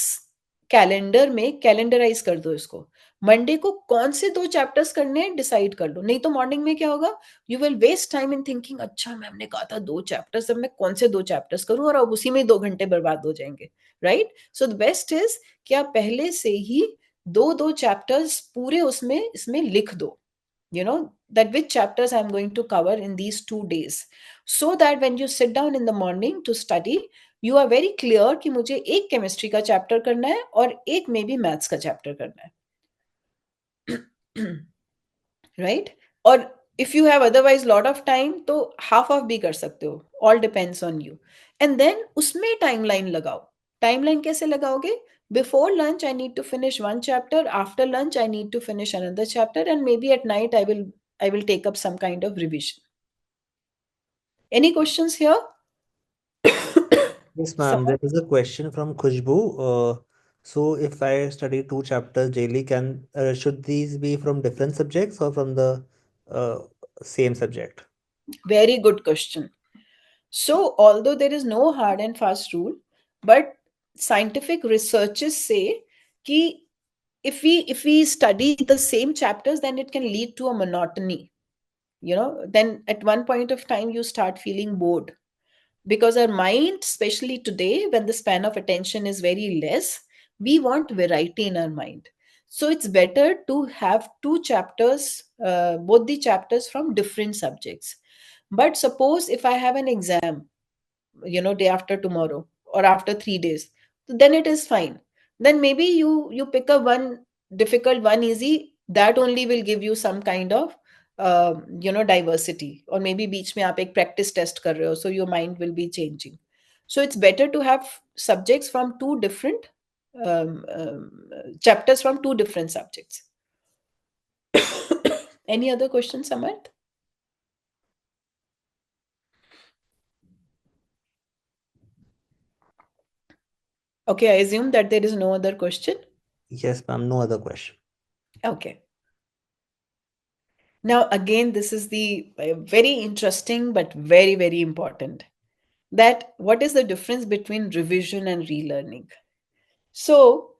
calendar में calendarise कर दो इसको. Monday को कौन से 2 चैप्टर्स करने हैं डिसाइड कर लो. नहीं तो मॉर्निंग में क्या होगा? You will waste time in thinking, अच्छा मैम ने कहा था 2 चैप्टर्स, अब मैं कौन से 2 चैप्टर्स करूं, और अब उसी में 2 घंटे बर्बाद हो जाएंगे, right? So the best is कि आप पहले से ही दो दो चैप्टर्स पूरे उसमें इसमें लिख दो, that which chapters I'm going to cover in these 2 days, so that when you sit down in the morning to study, you are very clear कि मुझे एक केमिस्ट्री का चैप्टर करना है और एक मे बी मैथ्स का चैप्टर करना है. राइट? और if you have otherwise lot of time तो हाफ ऑफ भी कर सकते हो. All depends on you. And then उसमें टाइमलाइन लगाओ. टाइमलाइन कैसे लगाओगे? Before lunch, I need to finish 1 chapter. After lunch, I need to finish another chapter, and maybe at night I will take up some kind of revision. Any questions here? Yes, ma'am. Someone? There is a question from Khushbu. So if I study 2 chapters daily, can should these be from different subjects or from the uh, same subject? Very good question. So, although there is no hard and fast rule, but scientific researchers say that if we study the same chapters, then it can lead to a monotony. Then at one point of time you start feeling bored, because our mind, especially today when the span of attention is very less, we want variety in our mind. So it's better to have 2 chapters, both the chapters from different subjects. But suppose if I have an exam, day after tomorrow or after 3 days, then it is fine. Then maybe you pick up one difficult, one easy, that only will give you some kind of diversity. Or maybe beach mein aap ek practice test kar rahe ho, so your mind will be changing. So it's better to have subjects from two different chapters from two different subjects. Any other questions, Samarth? Okay, I assume that there is no other question. Yes, ma'am. No other question. Okay. Now, again, this is the very interesting but very, very important, that what is the difference between revision and relearning? So,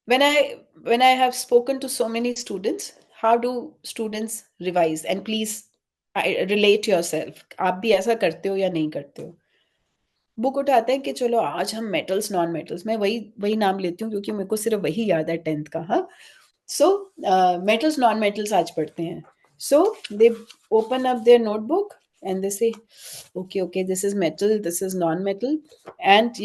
when I have spoken to so many students, how do students revise? And please relate yourself, आप भी ऐसा करते हो या नहीं करते हो। Book उठाते हैं कि चलो आज हम मेटल्स नॉन मेटल्स, मैं वही वही नाम लेती हूँ क्योंकि मेरे को सिर्फ वही याद है 10th का। हाँ, सो मेटल्स नॉन मेटल्स आज पढ़ते हैं। So they open up their notebook and they say, okay, this is metal, this is non-metal, and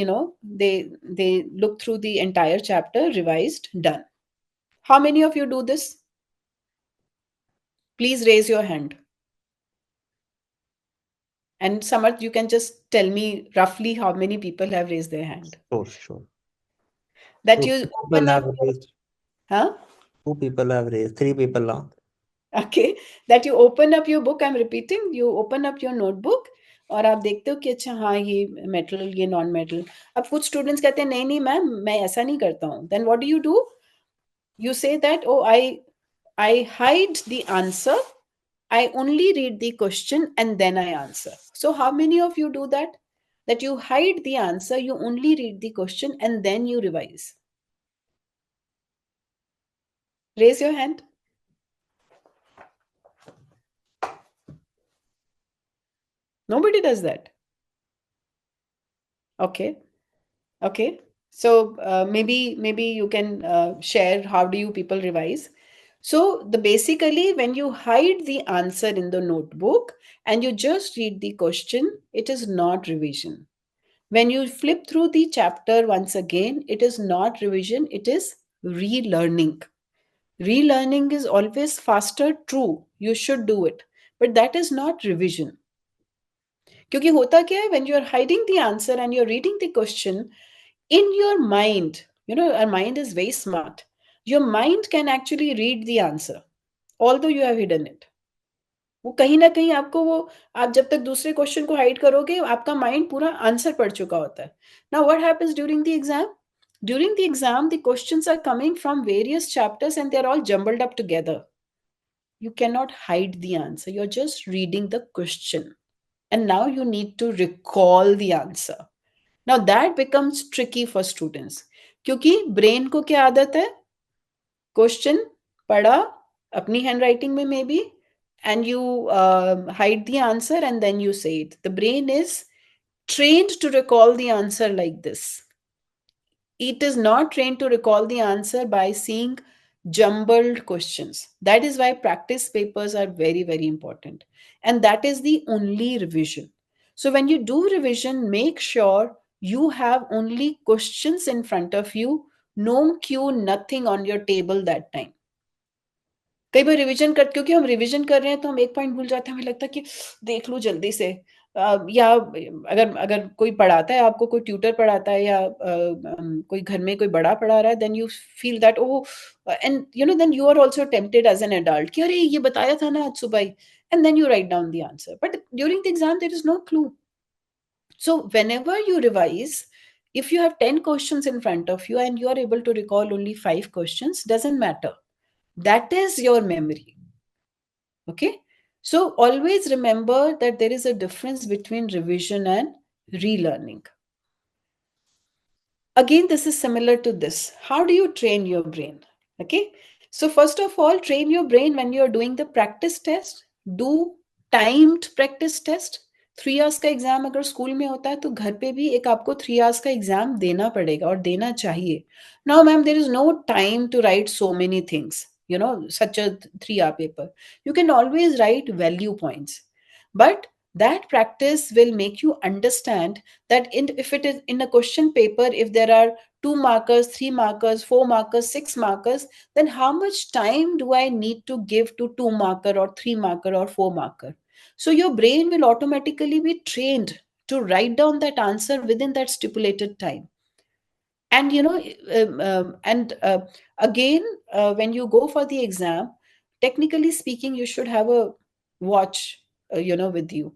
they look through the entire chapter, revised, done. How many of you do this? Please raise your hand. And Samarth, you can just tell me roughly how many people have raised their hand. Sure, sure. That So you two people open up have your, raised. huh? Two people have raised. Three people now. Okay, that you open up your book, I'm repeating, you open up your notebook और आप देखते हो कि अच्छा हाँ ये metal ये non metal. अब कुछ स्टूडेंट्स कहते हैं नहीं नहीं मैम मैं ऐसा नहीं करता हूँ, then what do? You say that, oh, I hide the answer, I only read the question and then I answer. So how many of you do that? That you hide the answer, you only read the question and then you revise. Raise your hand. Nobody does that. Okay. Okay. So maybe you can share how do you people revise. So the basically when you hide the answer in the notebook and you just read the question, it is not revision. When you flip through the chapter once again, it is not revision, it is relearning. Relearning is always faster, true. You should do it. But that is not revision. क्योंकि होता क्या है, when you are hiding the answer and you're reading the question, in your mind, our mind is very smart. Your mind can actually read the answer, although you have hidden it. वो कहीं ना कहीं आपको वो, आप जब तक दूसरे क्वेश्चन को हाइड करोगे आपका माइंड पूरा आंसर पढ़ चुका होता है। Now what happens during the exam? During the exam, the questions are coming from various chapters and they're all jumbled up together. You cannot hide the answer. You're just reading the question. And now you need to recall the answer. Now that becomes tricky for students. क्योंकि brain को क्या आदत है? Question पढ़ा अपनी handwriting में may be and you hide the answer and then you say it. The brain is trained to recall the answer like this. It is not trained to recall the answer by seeing jumbled questions. That is why practice papers are very, very important. And that is the only revision. So when you do revision, make sure you have only questions in front of you, no cue, nothing on your table that time. कई बार revision कर, क्योंकि हम revision कर रहे हैं तो हम एक पॉइंट भूल जाते हैं, हमें लगता है कि देख लूं जल्दी से। या अगर अगर कोई पढ़ाता है आपको, कोई ट्यूटर पढ़ाता है या कोई घर में कोई बड़ा पढ़ा रहा है, then you feel that oh, and then you are also tempted as an adult कि अरे ये बताया था ना आज सुबह ही, and then you write down the answer, but during the exam there is no clue. So whenever you revise, if you have 10 questions in front of you and you are able to recall only 5 questions, doesn't matter. That is your memory. Okay. So always remember that there is a difference between revision and relearning. Again, this is similar to this. How do you train your brain? Okay. So first of all, train your brain when you're doing the practice test. Do timed practice test. 3 hours का exam अगर school में होता है तो घर पे भी एक आपको 3 hours का एग्जाम देना पड़ेगा और देना चाहिए. Now, ma'am, there is no time to write so many things, such a 3-hour paper. You can always write value points. But that practice will make you understand that if it is in a question paper, if there are 2 markers, 3 markers, 4 markers, 6 markers, then how much time do I need to give to 2 marker or 3 marker or 4 marker? So your brain will automatically be trained to write down that answer within that stipulated time. And again, when you go for the exam, technically speaking, you should have a watch with you.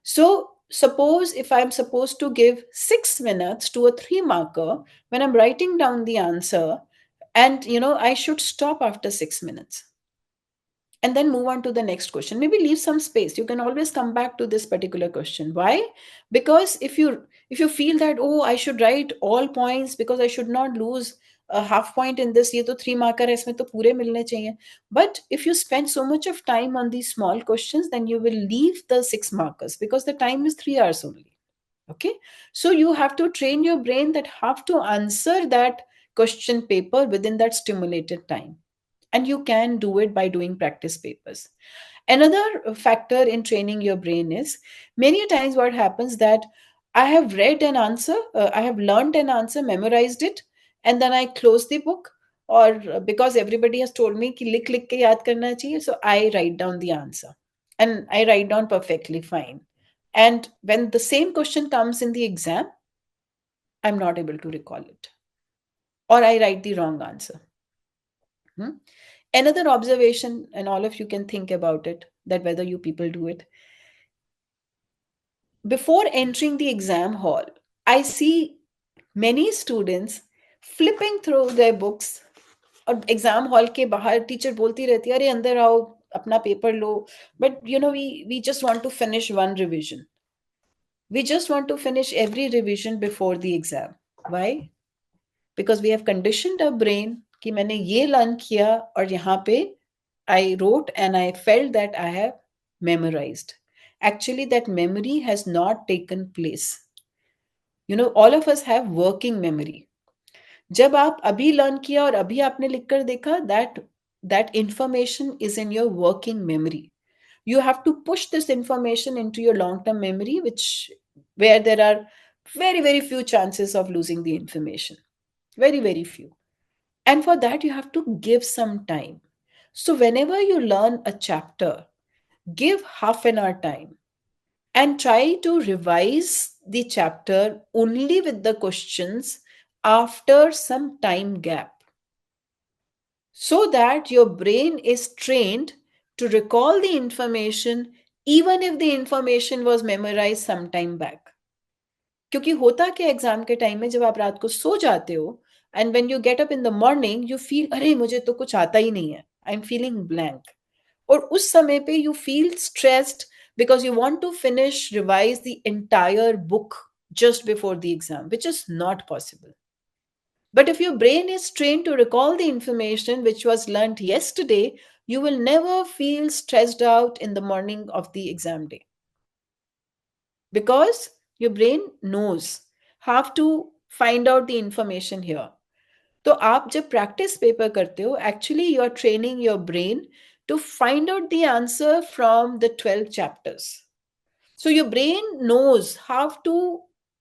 So suppose if I'm supposed to give 6 minutes to a 3 marker when I'm writing down the answer, and I should stop after 6 minutes and then move on to the next question, maybe leave some space. You can always come back to this particular question. Why? Because if you feel that, oh, I should write all points because I should not lose half point in this, ये तो 3 marker है, इसमें तो पूरे मिलने चाहिए. But if you spend so much of time on these small questions, then you will leave the 6 markers because the time is 3 hours only. Okay, so you have to train your brain that have to answer that question paper within that stimulated time, and you can do it by doing practice papers. Another factor in training your brain is, many times what happens that I have read an answer, I have learned an answer, memorized it, and then I close the book, or because everybody has told me कि लिख लिख के याद करना चाहिए, so I write down the answer, and I write down perfectly fine. And when the same question comes in the exam, I'm not able to recall it, or I write the wrong answer. Hmm? Another observation, and all of you can think about it, that whether you people do it. Before entering the exam hall, I see many students flipping through their books. और exam hall के बाहर teacher बोलती रहती है, अरे अंदर आओ, अपना पेपर लो. But we just want to finish one revision. We just want to finish every revision before the exam. Why? Because we have conditioned our brain कि मैंने ये learn किया और यहाँ पे I wrote and I felt that I have memorized. Actually, that memory has not taken place. All of us have working memory. जब आप अभी learn किया और अभी आपने लिख कर देखा, that information is in your working memory. You have to push this information into your long term memory, where there are very very few chances of losing the information, very very few. And for that you have to give some time. So whenever you learn a chapter, give half an hour time and try to revise the chapter only with the questions after some time gap, so that your brain is trained to recall the information even if the information was memorized some time back. क्योंकि होता क्या exam के time में, जब आप रात को सो जाते हो and when you get up in the morning you feel, अरे मुझे तो कुछ आता ही नहीं है, आई एम फीलिंग ब्लैंक. और उस समय पे you feel stressed because you want to finish revise the entire book just before the exam, which is not possible. But if your brain is trained to recall the information which was learnt yesterday, you will never feel stressed out in the morning of the exam day. Because your brain knows how to find out the information here. तो आप जब practice paper करते हो, actually you are training your brain to find out the answer from the 12 chapters. So your brain knows how to,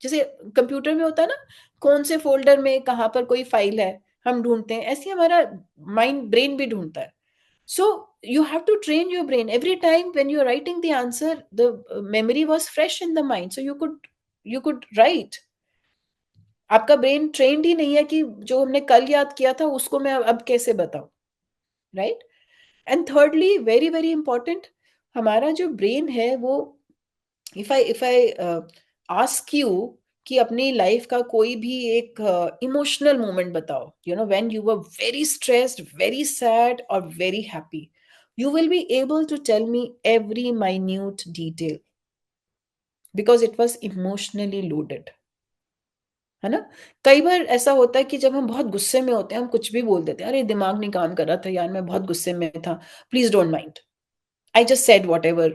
जैसे computer में होता है ना, कौन से फोल्डर में कहाँ पर कोई फाइल है हम ढूंढते हैं, ऐसे हमारा माइंड ब्रेन भी ढूंढता है. So you have to train your brain. Every time when you're writing the answer, the memory was fresh in the mind, so you could write. आपका ब्रेन ट्रेंड ही नहीं है कि जो हमने कल याद किया था उसको मैं अब कैसे बताऊं, right? And thirdly, very very important, हमारा जो ब्रेन है वो, इफ आई आस्क यू कि अपनी लाइफ का कोई भी एक इमोशनल मोमेंट बताओ, when you were very stressed, very sad और very happy, you will be able to tell me every minute detail because it was emotionally loaded. है ना? कई बार ऐसा होता है कि जब हम बहुत गुस्से में होते हैं, हम कुछ भी बोल देते हैं, अरे दिमाग नहीं काम कर रहा था यार, मैं बहुत गुस्से में था, please don't mind, I just said whatever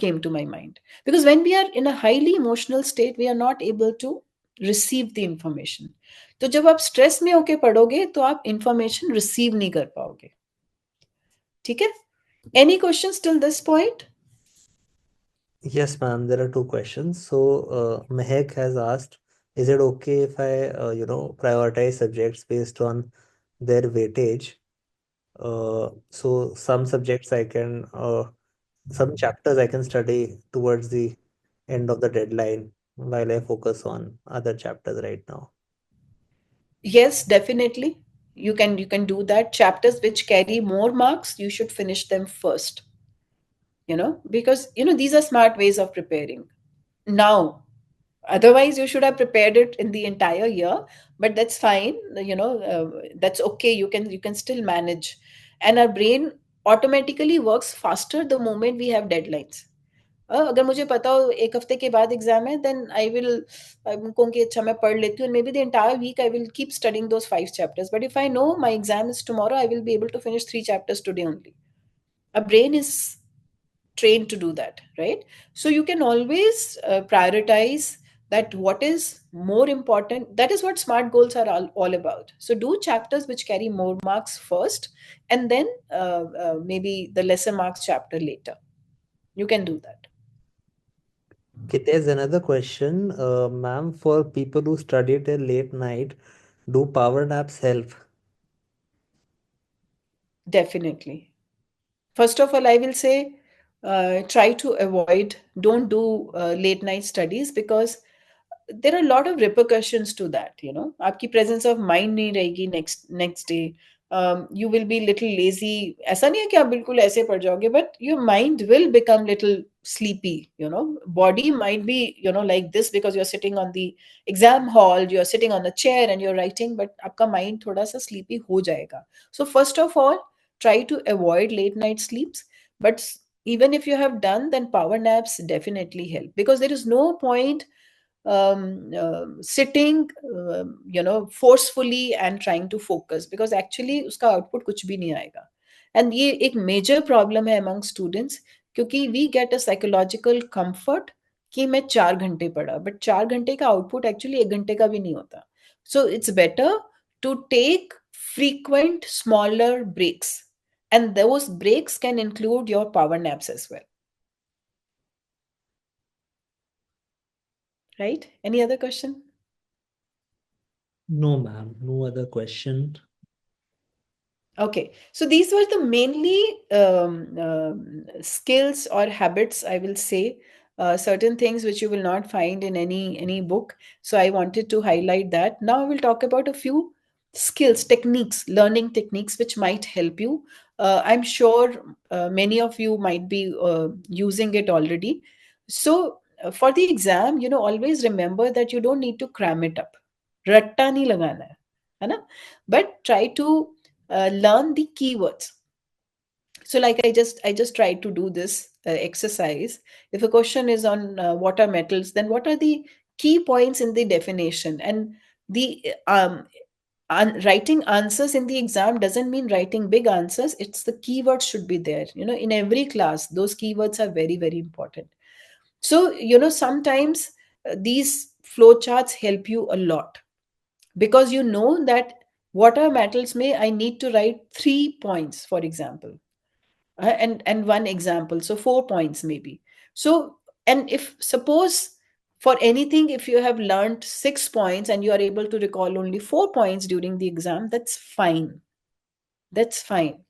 came to my mind. Because when we are in a highly emotional state, we are not able to receive the information. तो जब आप स्ट्रेस में होके पढ़ोगे तो आप इंफॉर्मेशन रिसीव नहीं कर पाओगे. ठीक है? Any questions till this point? Yes, ma'am, there are two questions. So, Mehek has asked, is it okay if I, prioritize subjects based on their weightage? So some subjects I can, some chapters I can study towards the end of the deadline while I focus on other chapters right now. Yes, definitely. You can do that. Chapters which carry more marks, you should finish them first. Because these are smart ways of preparing. Now, otherwise you should have prepared it in the entire year, but that's fine. That's okay. You can still manage, and our brain automatically works faster the moment we have deadlines. अगर मुझे पता हो एक हफ्ते के बाद exam है, then I will कहूँगी अच्छा मैं पढ़ लेती हूँ, and maybe the entire week I will keep studying those 5 chapters. But if I know my exam is tomorrow, I will be able to finish 3 chapters today only. A brain is trained to do that, right? So you can always prioritize that what is more important. That is what smart goals are all about. So do chapters which carry more marks first, and then maybe the lesser marks chapter later. You can do that. Okay, there's another question, ma'am. For people who study till late night, do power naps help? Definitely. First of all, I will say try to avoid, don't do late night studies, because there are a lot of repercussions to that. आपकी presence of mind नहीं रहेगी next day. You will be little lazy. ऐसा नहीं है कि आप बिल्कुल ऐसे पड़ जाओगे, but your mind will become little sleepy. Body might be like this because you're sitting on the exam hall, you're sitting on a chair and you're writing, but आपका mind थोड़ा सा sleepy हो जाएगा. So first of all, try to avoid late night sleeps. But even if you have done, then power naps definitely help, because there is no point sitting forcefully and trying to focus, because actually उसका output कुछ भी नहीं आएगा. And ये एक major problem है among students, क्योंकि we get a psychological comfort कि मैं 4 घंटे पढ़ा, but 4 घंटे का output actually 1 घंटे का भी नहीं होता. So it's better to take frequent smaller breaks, and those breaks can include your power naps as well. Right? Any other question? No, ma'am. No other question. Okay, so these were the mainly skills or habits, I will say, certain things which you will not find in any book. So I wanted to highlight that. Now I will talk about a few skills, techniques, learning techniques which might help you. I'm sure many of you might be using it already. So for the exam, always remember that you don't need to cram it up. रट्टा नहीं लगाना है ना? But try to learn the keywords. So like I just tried to do this exercise. If a question is on what are metals, then what are the key points in the definition? And the writing answers in the exam doesn't mean writing big answers. It's the keywords should be there. In every class those keywords are very, very important. So sometimes these flowcharts help you a lot, because you know that water metals may I need to write 3 points, for example, and one example, so 4 points maybe. So, and if suppose for anything, if you have learned 6 points and you are able to recall only 4 points during the exam, that's fine. That's fine.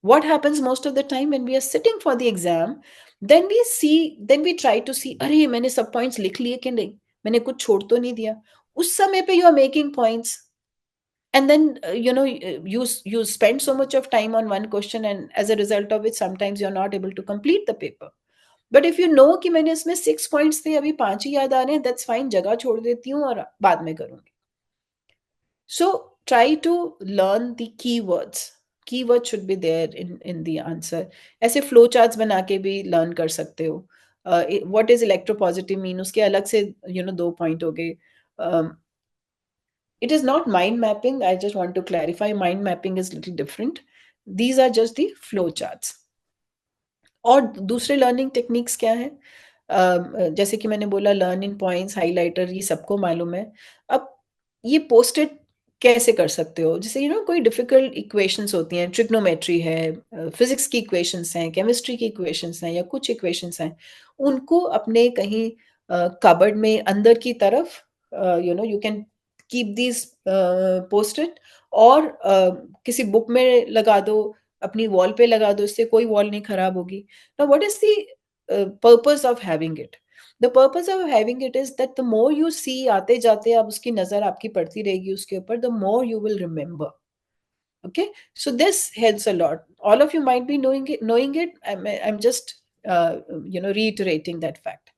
What happens most of the time when we are sitting for the exam, then we try to see, अरे मैंने सब points लिख लिए कि नहीं, मैंने कुछ छोड़ तो नहीं दिया. उस समय पे you are making points, and then you spend so much of time on one question, and as a result of it sometimes you're not able to complete the paper. But if you know कि मैंने इसमें 6 points थे, अभी 5 ही याद आ रहे हैं, that's fine, जगह छोड़ देती हूँ और बाद में करूंगी. So try to learn the keywords. Keywords should be there in the answer. ऐसे flow charts बना के भी learn कर सकते हो. What is electropositive mean, उसके अलग से 2 point हो गए. um, it is not mind mapping. I just want to clarify, mind mapping is little different. These are just the flow charts. और दूसरे लर्निंग टेक्निक्स क्या हैं? जैसे कि मैंने बोला, लर्न इन पॉइंट्स, हाइलाइटर, ये सबको मालूम है. अब ये पोस्ट इट कैसे कर सकते हो? जैसे कोई डिफिकल्ट इक्वेशंस होती हैं, ट्रिग्नोमेट्री है, फिजिक्स की इक्वेशंस हैं, केमिस्ट्री की इक्वेशंस हैं, या कुछ इक्वेशंस हैं, उनको अपने कहीं कबर्ड में अंदर की तरफ you can keep these post-it, और किसी बुक में लगा दो, अपनी वॉल पे लगा दो, इससे कोई वॉल नहीं खराब होगी. Now, what is the purpose of having it? The purpose of having it is that the more you see, आते जाते अब उसकी नजर आपकी पड़ती रहेगी उसके ऊपर, the more you will remember. Okay, so this helps a lot. All of you might be knowing it. I'm just reiterating that fact.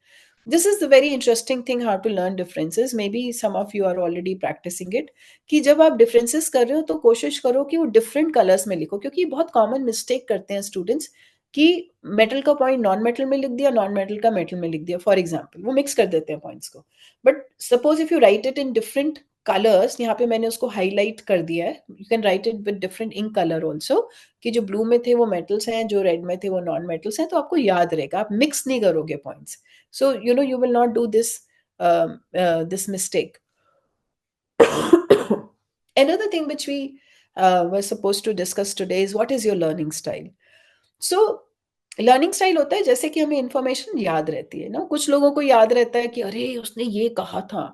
This is the very interesting thing, how to learn differences. Maybe some of you are already practicing it. कि जब आप differences कर रहे हो तो कोशिश करो कि वो different colors में लिखो, क्योंकि बहुत common mistake करते हैं students कि मेटल का पॉइंट नॉन मेटल में लिख दिया, नॉन मेटल का मेटल में लिख दिया, फॉर एग्जाम्पल वो मिक्स कर देते हैं पॉइंट्स को. But suppose if you write it in different colours, यहाँ पे मैंने उसको हाईलाइट कर दिया है, you can write it with different ink colour also, कि जो ब्लू में थे वो मेटल्स हैं, जो रेड में थे वो नॉन मेटल्स हैं, तो आपको याद रहेगा, आप मिक्स नहीं करोगे points. So you know you will not do this mistake. Another thing which we were supposed to discuss today is what is your learning style. So learning style होता है जैसे कि हमें इंफॉर्मेशन याद रहती है ना. कुछ लोगों को याद रहता है कि अरे उसने ये कहा था,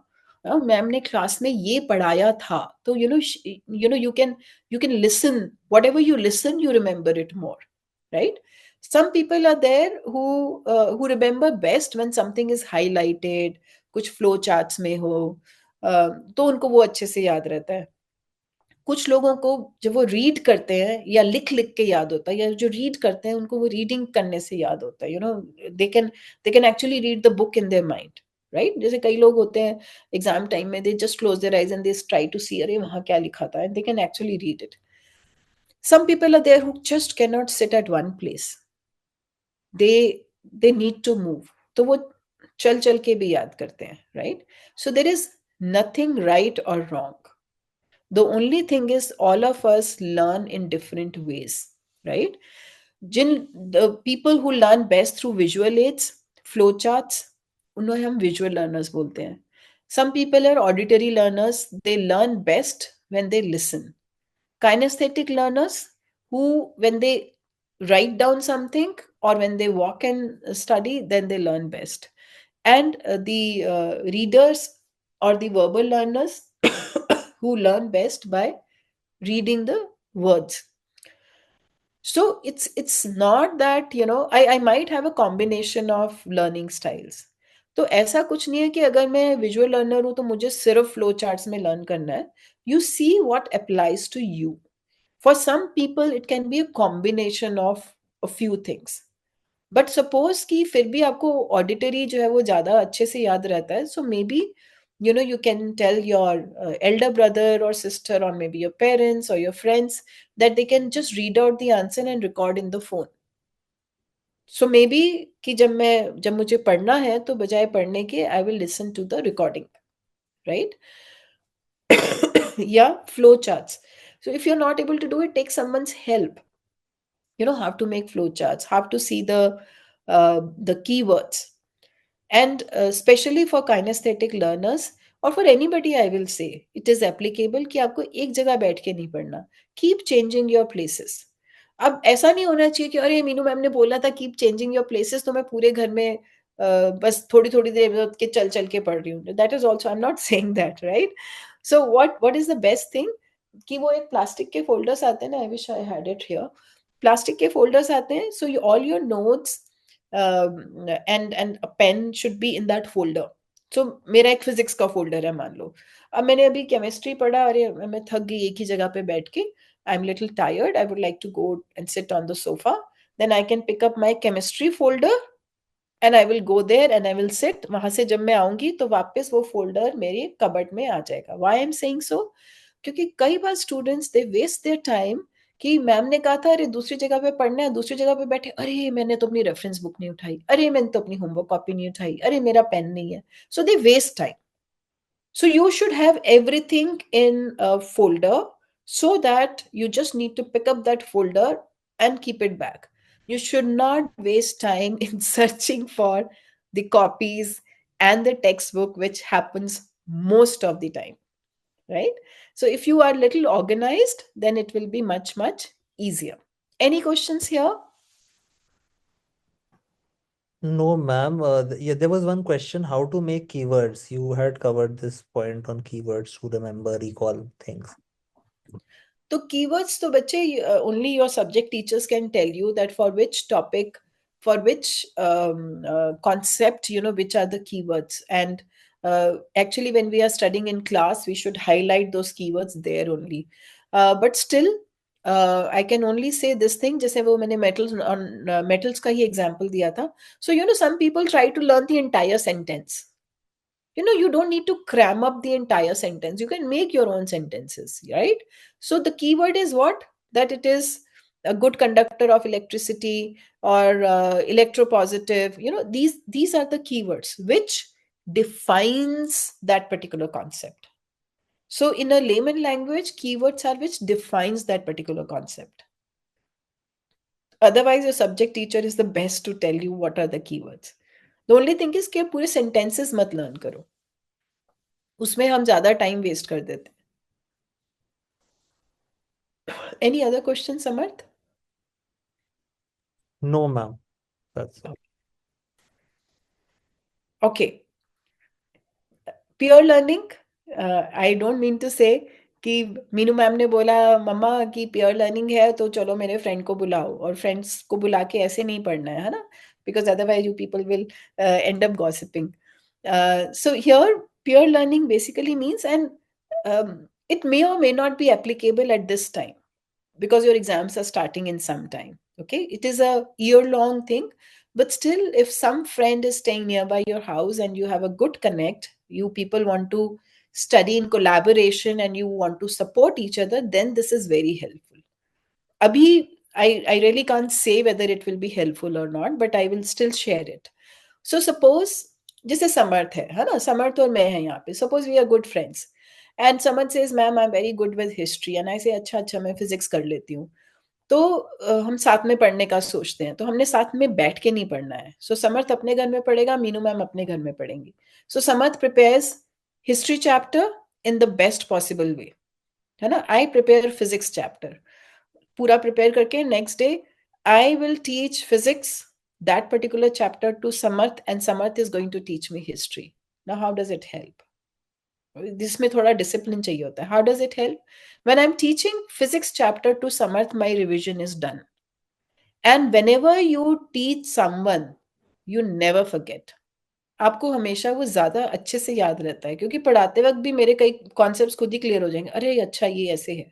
मैम ने क्लास में ये पढ़ाया था, तो you know you can listen, whatever you listen you remember it more, right. Some people are there who remember best when something is highlighted, कुछ फ्लो चार्ट्स में हो, तो उनको वो अच्छे से याद रहता है. कुछ लोगों को जब वो रीड करते हैं या लिख लिख के याद होता है, या जो रीड करते हैं उनको वो रीडिंग करने से याद होता है, they can actually read the book in their mind, right. जैसे कई लोग होते हैं एग्जाम टाइम में, they just close their eyes and they try to see अरे वहां क्या लिखा था, and they can actually read it. Some people are there who just can not sit at one place, they they need to move, तो वो चल चल के भी याद करते हैं, right. So there is nothing right और wrong. The only thing is all of us learn in different ways, right. जिन the people who learn best through visual aids, flow charts, उन्हें हम visual learners बोलते हैं. Some people are auditory learners, they learn best when they listen. Kinesthetic learners, who when they write down something or when they walk and study, then they learn best. And the readers or the verbal learners who learn best by reading the words. So it's not that I might have a combination of learning styles. तो ऐसा कुछ नहीं है कि अगर मैं visual learner हूं तो मुझे सिर्फ फ्लो चार्ट्स में लर्न करना है. You see what applies to you. For some people it can be a combination of a few things. But suppose कि फिर भी आपको ऑडिटरी जो है वो ज़्यादा अच्छे से याद रहता है, so maybe you can tell your elder brother or sister, or maybe your parents or your friends, that they can just read out the answer and record in the phone. So maybe कि जब मुझे पढ़ना है तो बजाय पढ़ने के I will listen to the recording, right? Yeah, flow charts. So if you're not able to do it, take someone's help. How to make flow charts, how to see the keywords. And especially for kinesthetic learners, or for anybody, I will say it is applicable कि आपको एक जगह बैठ के नहीं पढ़ना. Keep changing your places. अब ऐसा नहीं होना चाहिए कि अरे मीनू मैम ने बोला था कीप चेंजिंग योर प्लेसेस, तो मैं पूरे घर में बस थोड़ी थोड़ी देर के चल चल के पढ़ रही हूँ. That is also, I am not saying that, right. So what is the best thing, कि वो एक प्लास्टिक के फोल्डर्स आते हैं ना, I wish I had it here. Plastic के फोल्डर्स आते हैं, so all your notes and a pen should be in that folder. So मेरा एक फिजिक्स का फोल्डर है मान लो. अब मैंने अभी केमिस्ट्री पढ़ा, अरे मैं थक गई एक ही जगह पे बैठ के, I am little tired, I would like to go and sit on the sofa, then I can pick up my chemistry folder and I will go there and I will sit. वहां से जब मैं आऊंगी तो वापस वो folder मेरे cupboard में आ जाएगा. Why I am saying so, क्योंकि कई बार students they waste their time, कि मैम ने कहा था अरे दूसरी जगह पे पढ़ना है, दूसरी जगह पे बैठे, अरे मैंने तो अपनी रेफरेंस बुक नहीं उठाई, अरे मैंने तो अपनी होमवर्क कॉपी नहीं उठाई, अरे मेरा पेन नहीं है. So they waste time. So you should have everything in a folder, so that you just need to pick up that folder and keep it back. You should not waste time in searching for the copies and the textbook, which happens most of the time, right? So if you are little organized, then it will be much, much easier. Any questions here? No, ma'am. Yeah, there was one question, how to make keywords. You had covered this point on keywords to remember, recall things. तो keywords तो बच्चे only your subject teachers can tell you that for which topic, for which concept, which are the keywords. And actually when we are studying in class, we should highlight those keywords there only. But still, I can only say this thing, जैसे वो मैंने metals का ही example दिया था. So some people try to learn the entire sentence. You don't need to cram up the entire sentence. You can make your own sentences, right? So the keyword is what? That it is a good conductor of electricity, or electropositive. These are the keywords which defines that particular concept. So in a layman language, keywords are which defines that particular concept. Otherwise, your subject teacher is the best to tell you what are the keywords. The only thing is कि पूरे sentences मत learn करो, उसमें हम ज़्यादा time waste कर देते हैं. Any other question, Samarth? No, ma'am. That's it. Okay. Peer learning. I don't mean to say कि मीनू मैम ने बोला मम्मा कि peer learning है तो चलो मेरे फ्रेंड को बुलाओ, और फ्रेंड्स को बुला के ऐसे नहीं पढ़ना है ना, because otherwise you people will end up gossiping. So here peer learning basically means, and it may or may not be applicable at this time because your exams are starting in some time. Okay, it is a year long thing, but still, if some friend is staying nearby your house and you have a good connect, you people want to study in collaboration and you want to support each other, then this is very helpful. Abhi, I really can't say whether it will be helpful or not, but I will still share it. So suppose, जैसे समर्थ है ना, समर्थ और मैं हैं यहाँ पे, suppose we are good friends and someone says ma'am I'm very good with history and I say अच्छा अच्छा मैं physics कर लेती हूँ. तो हम साथ में पढ़ने का सोचते हैं, तो हमने साथ में बैठ के नहीं पढ़ना है. सो समर्थ अपने घर में पढ़ेगा, मीनू मैम अपने घर में पढ़ेंगी. So Samarth prepares history chapter in the best possible way, है ना. आई प्रिपेयर फिजिक्स चैप्टर, पूरा प्रिपेयर करके next day I will teach physics that particular chapter to Samarth and Samarth is going to teach me history. Now how does it help? जिसमें थोड़ा discipline चाहिए होता है. How does it help? When I am teaching physics chapter to Samarth, my revision is done. And when ever you teach someone, you never forget. आपको हमेशा वो ज्यादा अच्छे से याद रहता है, क्योंकि पढ़ाते वक्त भी मेरे कई कॉन्सेप्ट्स खुद ही क्लियर हो जाएंगे. अरे अच्छा ये ऐसे है,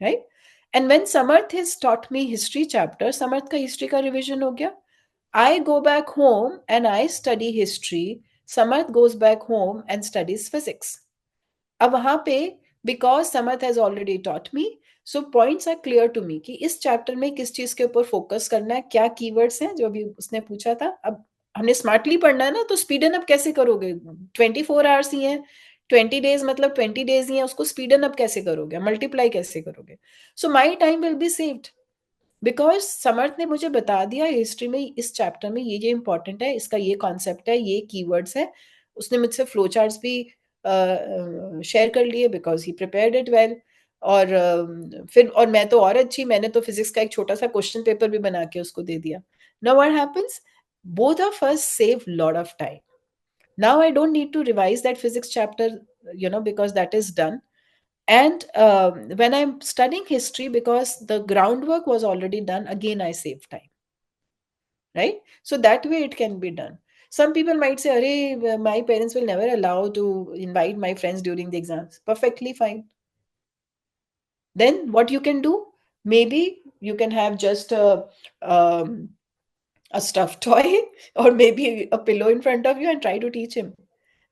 right. And when Samarth has taught me history chapter, Samarth का हिस्ट्री का रिवीजन हो गया. I go back home and I study history. Samarth goes back home and studies physics. अब वहां पे, because Samarth has already taught me, so points are clear to me कि इस chapter में किस चीज के ऊपर फोकस करना है, क्या कीवर्ड्स हैं जो अभी उसने पूछा था. अब हमने स्मार्टली पढ़ना है ना, तो स्पीडन अप कैसे करोगे? 24 आवर्स ही हैं, 20 डेज मतलब 20 डेज ही है, उसको स्पीडन अप कैसे करोगे, मल्टीप्लाई कैसे करोगे? So my time will be saved because Samarth ने मुझे बता दिया हिस्ट्री में इस चैप्टर में ये इंपॉर्टेंट है, इसका ये कॉन्सेप्ट है, ये कीवर्ड्स है. उसने मुझसे फ्लो चार्ट्स भी शेयर कर लिए because he prepared it well. और फिर और मैं तो और अच्छी, मैंने तो फिजिक्स का एक छोटा सा क्वेश्चन पेपर भी बना के उसको दे दिया. Now what happens? Both of us save lot of time. Now I don't need to revise that physics chapter, because that is done. And when I'm studying history, because the groundwork was already done, again I save time, right? So that way it can be done. Some people might say, "Arey, my parents will never allow to invite my friends during the exams." Perfectly fine. Then what you can do? Maybe you can have just um, a stuffed toy or maybe a pillow in front of you and try to teach him,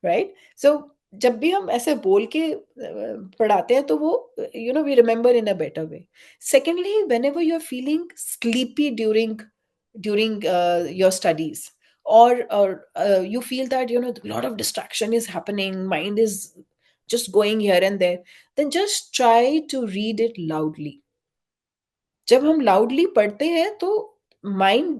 right? So जब भी हम ऐसे बोल के पढ़ाते हैं तो वो we remember in a better way. Secondly, whenever you're feeling sleepy during your studies, or you feel that a lot of distraction is happening, mind is just going here and there, then just try to read it loudly. जब हम loudly पढ़ते हैं तो mind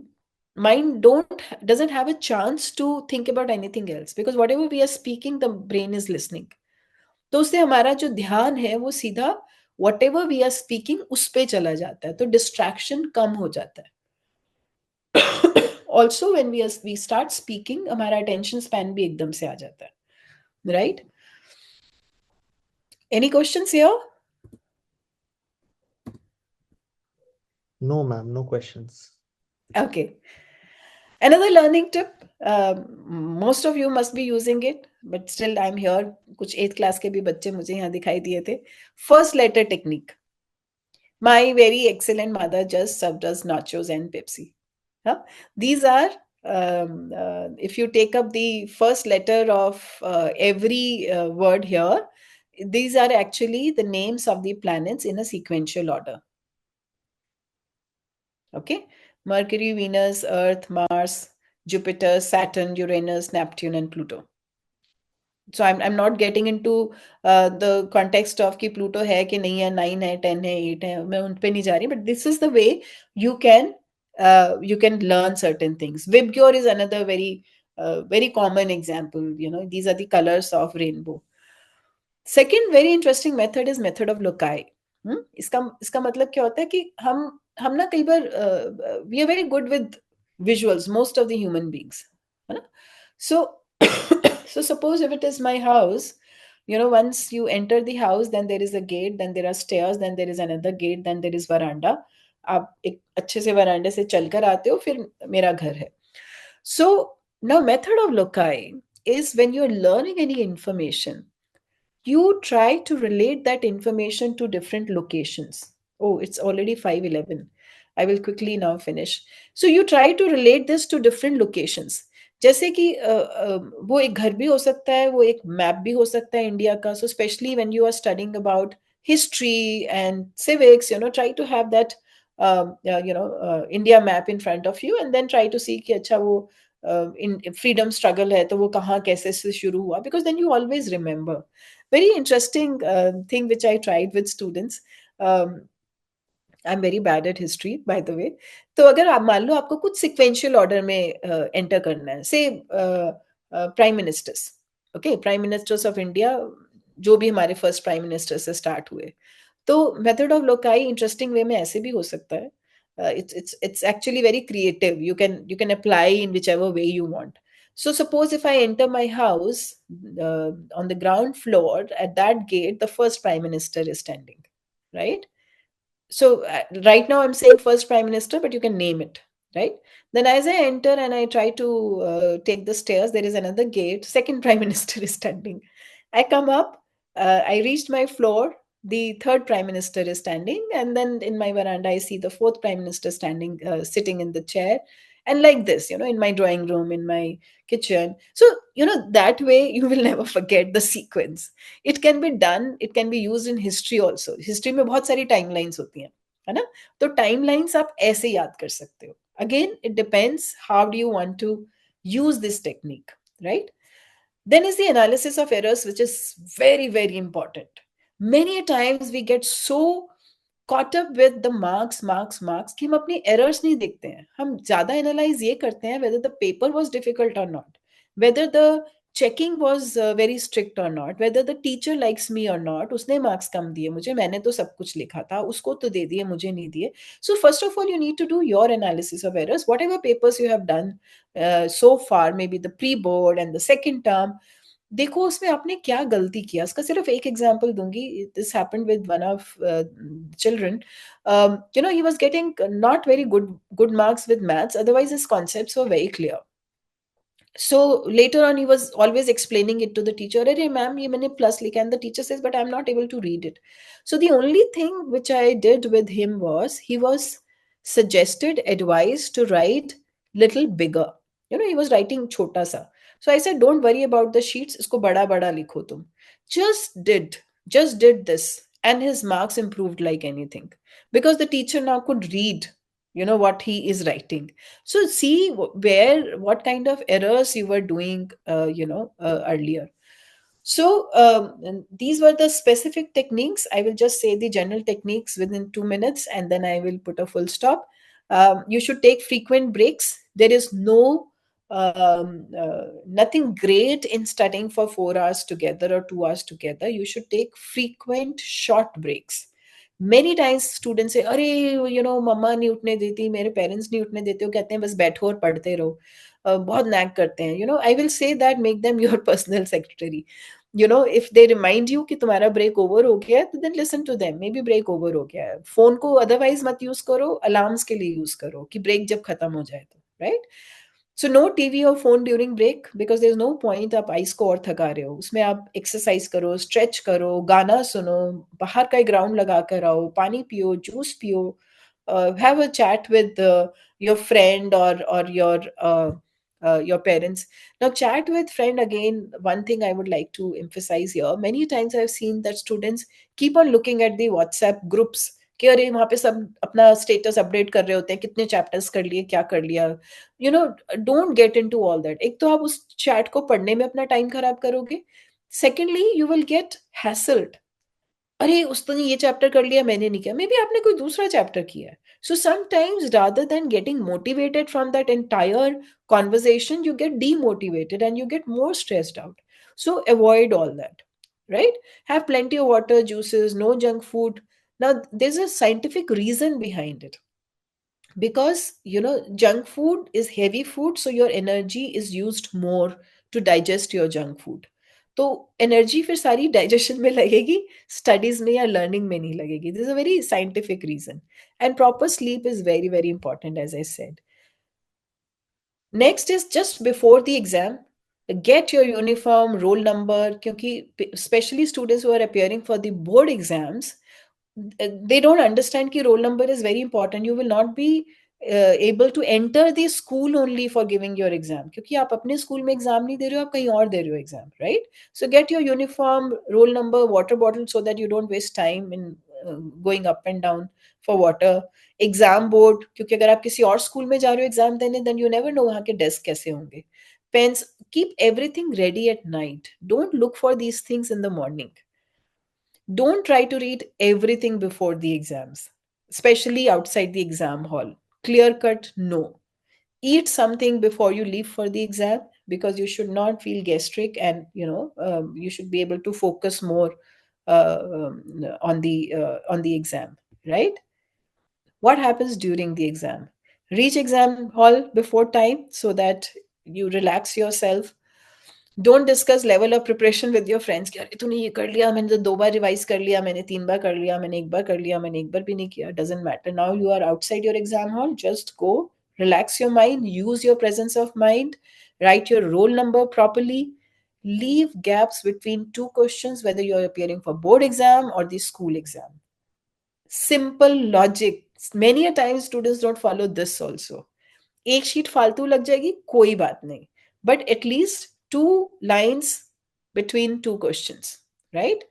mind don't doesn't have a chance to think about anything else, because whatever we are speaking, the brain is listening. तो उससे हमारा जो ध्यान है वो सीधा whatever we are speaking उस पे चला जाता है, तो distraction कम हो जाता है. Also when we start speaking, हमारा attention span भी एकदम से आ जाता है, right? Any questions here? No, ma'am, no questions. Okay. Another learning tip, most of you must be using it, but still I'm here. कुछ 8th class के भी बच्चे मुझे यहाँ दिखाई दिए थे. First letter technique. My very excellent mother just served us nachos and Pepsi. Huh? These are, if you take up the first letter of every word here, these are actually the names of the planets in a sequential order. Okay, Mercury, Venus, Earth, Mars, Jupiter, Saturn, Uranus, Neptune, and Pluto. So I'm not getting into the context of कि Pluto है कि नहीं है, 9 है, 10 है, 8 है, मैं उन पे नहीं जा रही, but this is the way you can you can learn certain things. Vibgyor is another very common example. You know, these are the colors of rainbow. Second very interesting method is method of loci. इसका मतलब क्या होता है कि हम ना कई बार we are very good with visuals, most of the human beings, है ना? So so suppose if it is my house, you know, once you enter the house, then there is a gate, then there are stairs, then there is another gate, then there is veranda. आप एक अच्छे से वरांडे से चलकर आते हो, फिर मेरा घर है. So now method of loci is when you're learning any information, you try to relate that information to different locations. Oh, it's already 5:11. I will quickly now finish. So you try to relate this to different locations. जैसे कि वो एक घर भी हो सकता है, वो एक मैप भी हो सकता है इंडिया का. So especially when you are studying about history and civics, you know, try to have that India map in front of you, and then try to see कि अच्छा वो in freedom struggle है तो वो कहाँ कैसे से शुरू हुआ, because then you always remember. Very interesting thing which I tried with students. Um, I'm very bad at history, by the way. तो अगर आप मान लो आपको कुछ sequential order में एंटर करना है, say prime ministers, okay, prime ministers of India, जो भी हमारे फर्स्ट प्राइम मिनिस्टर से स्टार्ट हुए, तो method of loci interesting way में ऐसे भी हो सकता है. It's actually very creative. You can apply in whichever way you want. So suppose if I enter my house, on the ground floor, at that gate the first prime minister is standing, right? So right now I'm saying first prime minister, but you can name it, right? Then as I enter and I try to take the stairs, there is another gate, second prime minister is standing. I come up, I reached my floor, the third prime minister is standing, and then in my veranda I see the fourth prime minister standing, sitting in the chair, and like this, you know, in my drawing room, in my kitchen. So you know, that way you will never forget the sequence. It can be done, it can be used in history also. History में बहुत सारी timelines होती हैं, है ना? तो timelines आप ऐसे याद कर सकते हो. Again, it depends how do you want to use this technique, right? Then is the analysis of errors, which is very, very important. Many times we get so caught up with the marks कि हम अपनी errors नहीं देखते हैं. हम ज़्यादा analyze ये करते हैं whether the paper was difficult or not, whether the checking was very strict or not, whether the teacher likes me or not. उसने marks कम दिए मुझे, मैंने तो सब कुछ लिखा था, उसको तो दे दिए, मुझे नहीं दिए. So first of all, you need to do your analysis of errors. Whatever papers you have done so far, maybe the pre-board and the second term, देखो उसमें आपने क्या गलती किया. इसका सिर्फ एक एग्जांपल दूंगी. This happened with one of children. You know, he was getting not very good marks with maths, otherwise his concepts were very clear. So later on he was always explaining it to the teacher, अरे ma'am ये मैंने plus लिखा, and the teacher says but I'm not able to read it. So the only thing which I did with him was, he was suggested, advised to write little bigger. You know, he was writing छोटा सा. So I said don't worry about the sheets, इसको बड़ा बड़ा लिखो तुम. Just did this, and his marks improved like anything, because the teacher now could read, you know, what he is writing. So see where, what kind of errors you were doing, earlier. So and these were the specific techniques. I will just say the general techniques within 2 minutes, and then I will put a full stop. You should take frequent breaks. There is nothing great in studying for 4 hours together or 2 hours together. You should take frequent short breaks. Many times students say, अरे you know मम्मा नहीं उठने देती, मेरे parents नहीं उठने देते, वो कहते हैं बस बैठो और पढ़ते रहो. बहुत नैग करते हैं. You know, I will say that make them your personal secretary. You know, if they remind you कि तुम्हारा ब्रेक ओवर हो गया है, तो then listen to them. Maybe break over हो गया है. फोन को अदरवाइज मत यूज करो, अलार्म्स के लिए यूज करो कि ब्रेक जब खत्म हो जाए तो, राइट? सो नो टीवी और phone during break, because there is no point. आप आइस को और थका रहे हो. उसमें आप एक्सरसाइज करो, स्ट्रेच करो, गाना सुनो, बाहर का ग्राउंड लगा कर आओ, पानी पियो, जूस पियो, have a chat with your friend or your parents. Now chat with friend, again one thing I would like to emphasize here, many times I've seen that students keep on looking at the WhatsApp groups कि अरे वहाँ पे सब अपना status update कर रहे होते हैं, कितने चैप्टर्स कर लिए, क्या कर लिया, you know, don't get into all that. एक तो आप उस चैट को पढ़ने में अपना टाइम खराब करोगे, सेकेंडली यू विल गेट हैसल्ड. अरे उसने ये चैप्टर कर लिया, मैंने नहीं किया, मे बी आपने कोई दूसरा चैप्टर किया है. So sometimes rather than getting motivated from that entire conversation, you get demotivated and you get more stressed out. So avoid all that, right? Have plenty of water, juices, no junk food. Now there's a scientific reason behind it, because junk food is heavy food, so your energy is used more to digest your junk food. तो energy फिर सारी digestion में लगेगी, studies में या learning में नहीं लगेगी. This is a very scientific reason. And proper sleep is very very important, as I said. Next is just before the exam, get your uniform, roll number, क्योंकि especially students who are appearing for the board exams, they don't understand कि roll number is very important. You will not be able to enter the school only for giving your exam, क्योंकि आप अपने school में exam नहीं दे रहे हो, आप कहीं और दे रहे हो exam, right? So get your uniform, roll number, water bottle, so that you don't waste time in going up and down for water. Exam board, क्योंकि अगर आप किसी और स्कूल में जा रहे हो एग्जाम देने, देन यू नेवर नो वहाँ के डेस्क कैसे होंगे. Pens, keep everything ready at night. Don't look for these things in the morning. Don't try to read everything before the exams, especially outside the exam hall. Clear cut, no. Eat something before you leave for the exam, because you should not feel gastric, and you should be able to focus more on the exam, right? What happens during the exam? Reach exam hall before time so that you relax yourself. Don't discuss level of preparation with your friends कि अरे तूने ये कर लिया, मैंने तो 2 बार revise कर लिया, मैंने 3 बार कर लिया, मैंने 1 बार कर लिया, मैंने 1 बार भी नहीं किया. Doesn't matter. Now you are outside your exam hall. Just go, relax your mind, use your presence of mind, write your roll number properly, leave gaps between two questions, whether you're appearing for board exam or the school exam. Simple logic. Many a times students don't follow this also. एक sheet फालतू लग जाएगी, कोई बात नहीं, but at least 2 lines between 2 questions, right?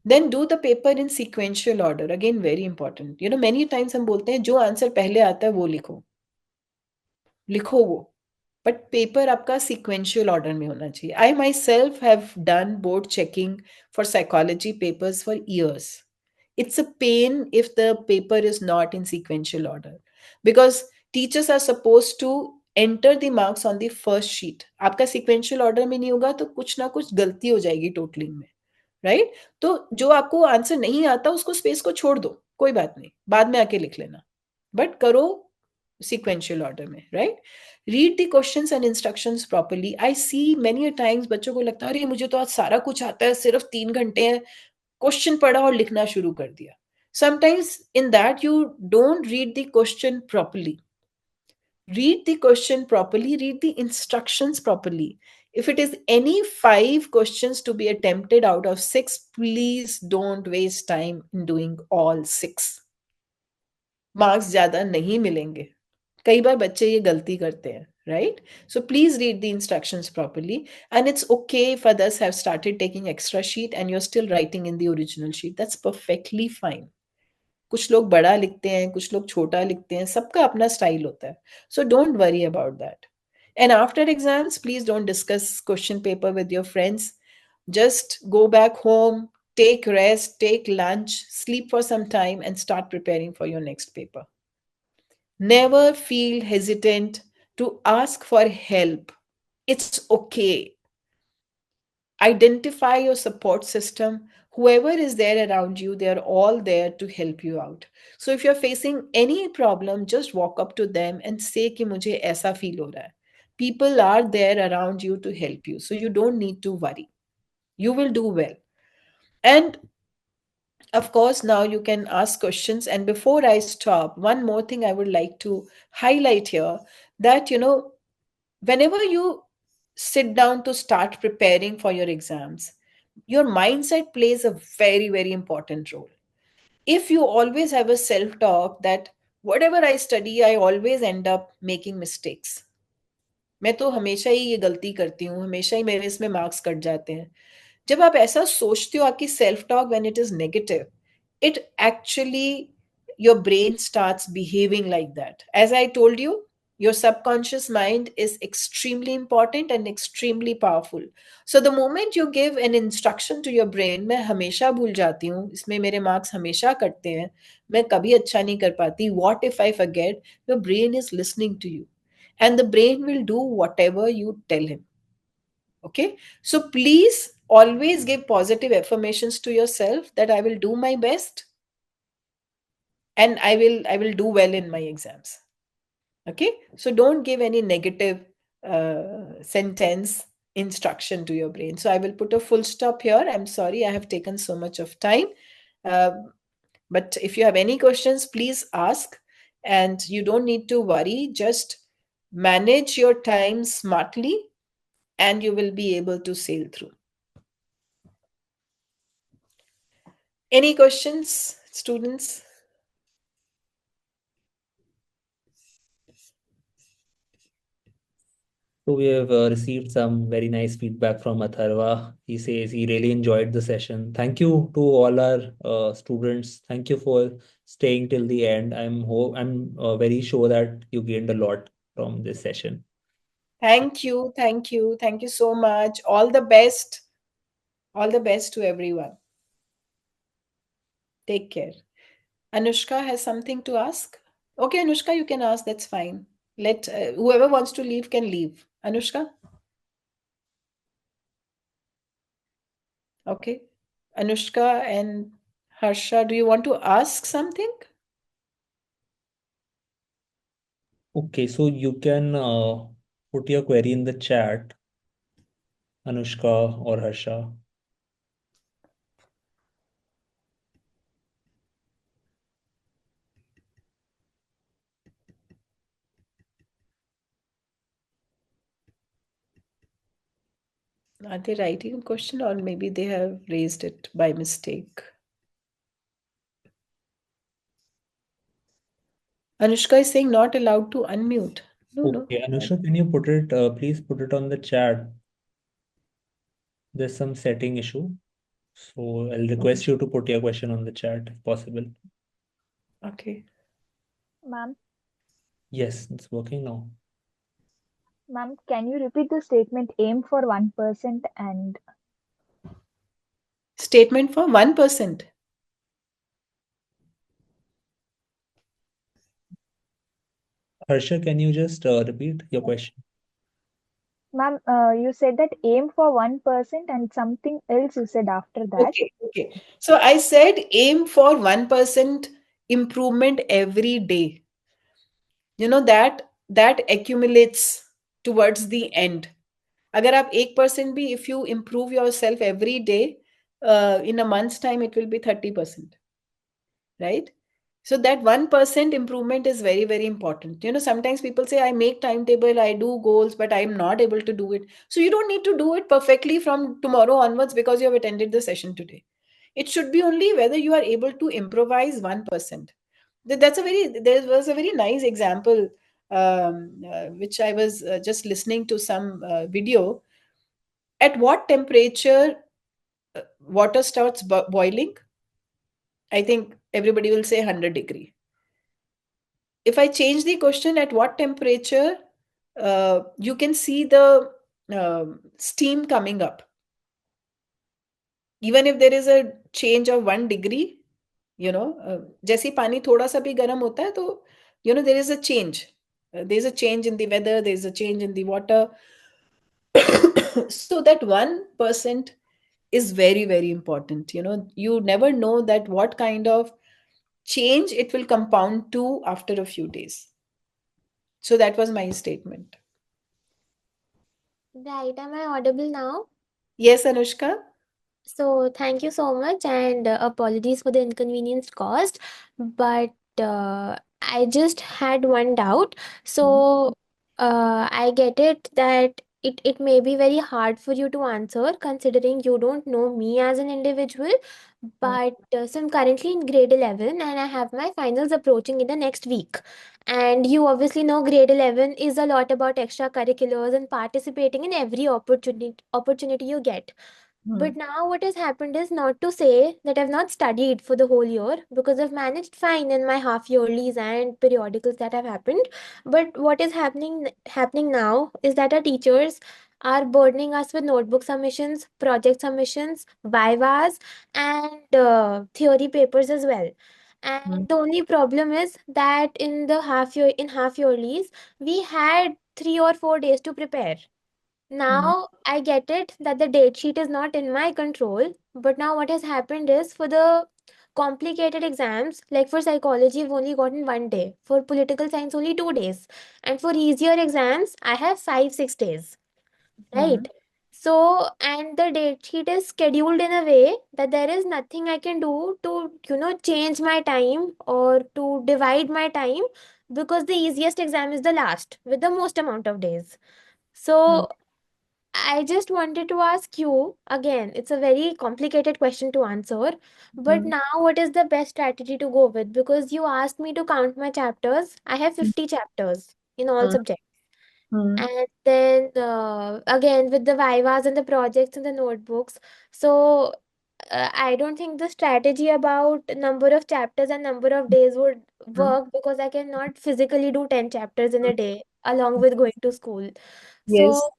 Then do the paper in sequential order. Again, very important. Many times हम बोलते हैं जो आंसर पहले आता है वो लिखो, लिखो वो, बट पेपर आपका सीक्वेंशियल ऑर्डर में होना चाहिए. I myself have done board checking for psychology papers for years. It's a pain if the paper is not in sequential order, because teachers are supposed to enter the marks on the first sheet. आपका sequential order में नहीं होगा तो कुछ ना कुछ गलती हो जाएगी टोटलिंग में, राइट? तो जो आपको आंसर नहीं आता उसको स्पेस को छोड़ दो, कोई बात नहीं, बाद में आके लिख लेना, बट करो sequential order में, right? Read the questions and instructions properly. I see many a times बच्चों को लगता है अरे मुझे तो आज सारा कुछ आता है, सिर्फ 3 घंटे हैं, क्वेश्चन पढ़ा और लिखना शुरू कर दिया. Sometimes in that you don't read the question properly. Read the question properly, read the instructions properly. If it is any 5 questions to be attempted out of 6, please don't waste time in doing all 6. Marks ज़्यादा नहीं मिलेंगे. कई बार बच्चे ये गलती करते हैं, right? So please read the instructions properly, and it's okay if others have started taking extra sheet and you're still writing in the original sheet. That's perfectly fine. कुछ लोग बड़ा लिखते हैं, कुछ लोग छोटा लिखते हैं, सबका अपना स्टाइल होता है. So don't worry about that. And after exams, please don't discuss question paper with your friends. Just go back home, take rest, take lunch, sleep for some time, and start preparing for your next paper. Never feel hesitant to ask for help. It's okay. Identify your support system. Whoever is there around you, they are all there to help you out. So if you're facing any problem, just walk up to them and say कि मुझे ऐसा feel हो रहा है. People are there around you to help you. So you don't need to worry. You will do well. And of course, now you can ask questions. And before I stop, one more thing I would like to highlight here, that, whenever you sit down to start preparing for your exams, your mindset plays a very, very important role. If you always have a self talk that whatever I study, I always end up making mistakes. मैं तो हमेशा ही ये गलती करती हूँ, हमेशा ही मेरे इसमें मार्क्स कट जाते हैं. जब आप ऐसा सोचते हो, आपकी self talk when it is negative, it actually your brain starts behaving like that. As I told you, your subconscious mind is extremely important and extremely powerful. So the moment you give an instruction to your brain, मैं हमेशा भूल जाती हूँ, इसमें मेरे marks हमेशा कटते हैं, मैं कभी अच्छा नहीं कर पाती, what if I forget? Your brain is listening to you, and the brain will do whatever you tell him. Okay, so please always give positive affirmations to yourself that I will do my best and I will do well in my exams. Okay, so don't give any negative sentence instruction to your brain. So I will put a full stop here. I'm sorry I have taken so much of time, uh, but if you have any questions, please ask, and you don't need to worry. Just manage your time smartly and you will be able to sail through. Any questions, students? So we have received some very nice feedback from Atharva. He says he really enjoyed the session. Thank you to all our students. Thank you for staying till the end. I'm very sure that you gained a lot from this session. Thank you, thank you, thank you so much. All the best. All the best to everyone. Take care. Anushka has something to ask. Okay, Anushka, you can ask. That's fine. Let whoever wants to leave can leave. Anushka. Okay. Anushka and Harsha, do you want to ask something? Okay, so you can put your query in the chat, Anushka or Harsha. Are they writing a question, or maybe they have raised it by mistake? Anushka is saying not allowed to unmute. No, no. Okay, Anushka, can you put it, please put it on the chat. There's some setting issue. So I'll request you to put your question on the chat if possible. Okay. Ma'am, Yes, it's working now. ma'am, can you repeat the statement aim for 1% and Statement for 1%. Harsha, can you just repeat your question? ma'am, you said that aim for 1% and something else you said after that. Okay, okay. So I said aim for 1% improvement every day. You know that accumulates towards the end. अगर आप 1% भी, if you improve yourself every day, in a month's time it will be 30%, right? So that 1% improvement is very, very important. You know, sometimes people say, I make timetable, I do goals, but I'm not able to do it. So you don't need to do it perfectly from tomorrow onwards because you have attended the session today. It should be only whether you are able to improvise 1%. There was a very nice example, which I was just listening to some video. At what temperature water starts boiling? I think everybody will say 100 degree. If I change the question, at what temperature you can see the steam coming up, even if there is a change of 1 degree, you know, जैसे ही पानी थोड़ा सा भी गर्म होता है तो you know there is a change. There is a change in the weather, there is a change in the water. So that 1% is very, very important. You know, you never know that what kind of change it will compound to after a few days. So that was my statement. Right, am I audible now? Yes, Anushka. So, thank you so much, and apologies for the inconvenience caused. But I just had one doubt. Mhm. So, I get it that it may be very hard for you to answer considering you don't know me as an individual. But so I'm currently in grade 11 and I have my finals approaching in the next week. And you obviously know grade 11 is a lot about extracurriculars and participating in every opportunity you get. Hmm. But now what has happened is not to say that I've not studied for the whole year, because I've managed fine in my half yearlies and periodicals that have happened. But what is happening now is that our teachers are burdening us with notebook submissions, project submissions, vivas, and theory papers as well. And Hmm. the only problem is that in half yearlies we had 3 or 4 days to prepare. Hmm. Now I get it that the date sheet is not in my control, but now what has happened is for the complicated exams, like for psychology, I've only gotten 1 day, for political science, only 2 days, and for easier exams, I have 5, 6 days, Hmm. right? So, and the date sheet is scheduled in a way that there is nothing I can do to, change my time or to divide my time, because the easiest exam is the last with the most amount of days. Hmm. So, I just wanted to ask you again, it's a very complicated question to answer, but Hmm. now what is the best strategy to go with? Because you asked me to count my chapters. I have 50 chapters in all Hmm. subjects. Hmm. And then again with the vivas and the projects and the notebooks. So I don't think the strategy about number of chapters and number of days would Hmm. work, because I cannot physically do 10 chapters in a day along with going to school. Yes. So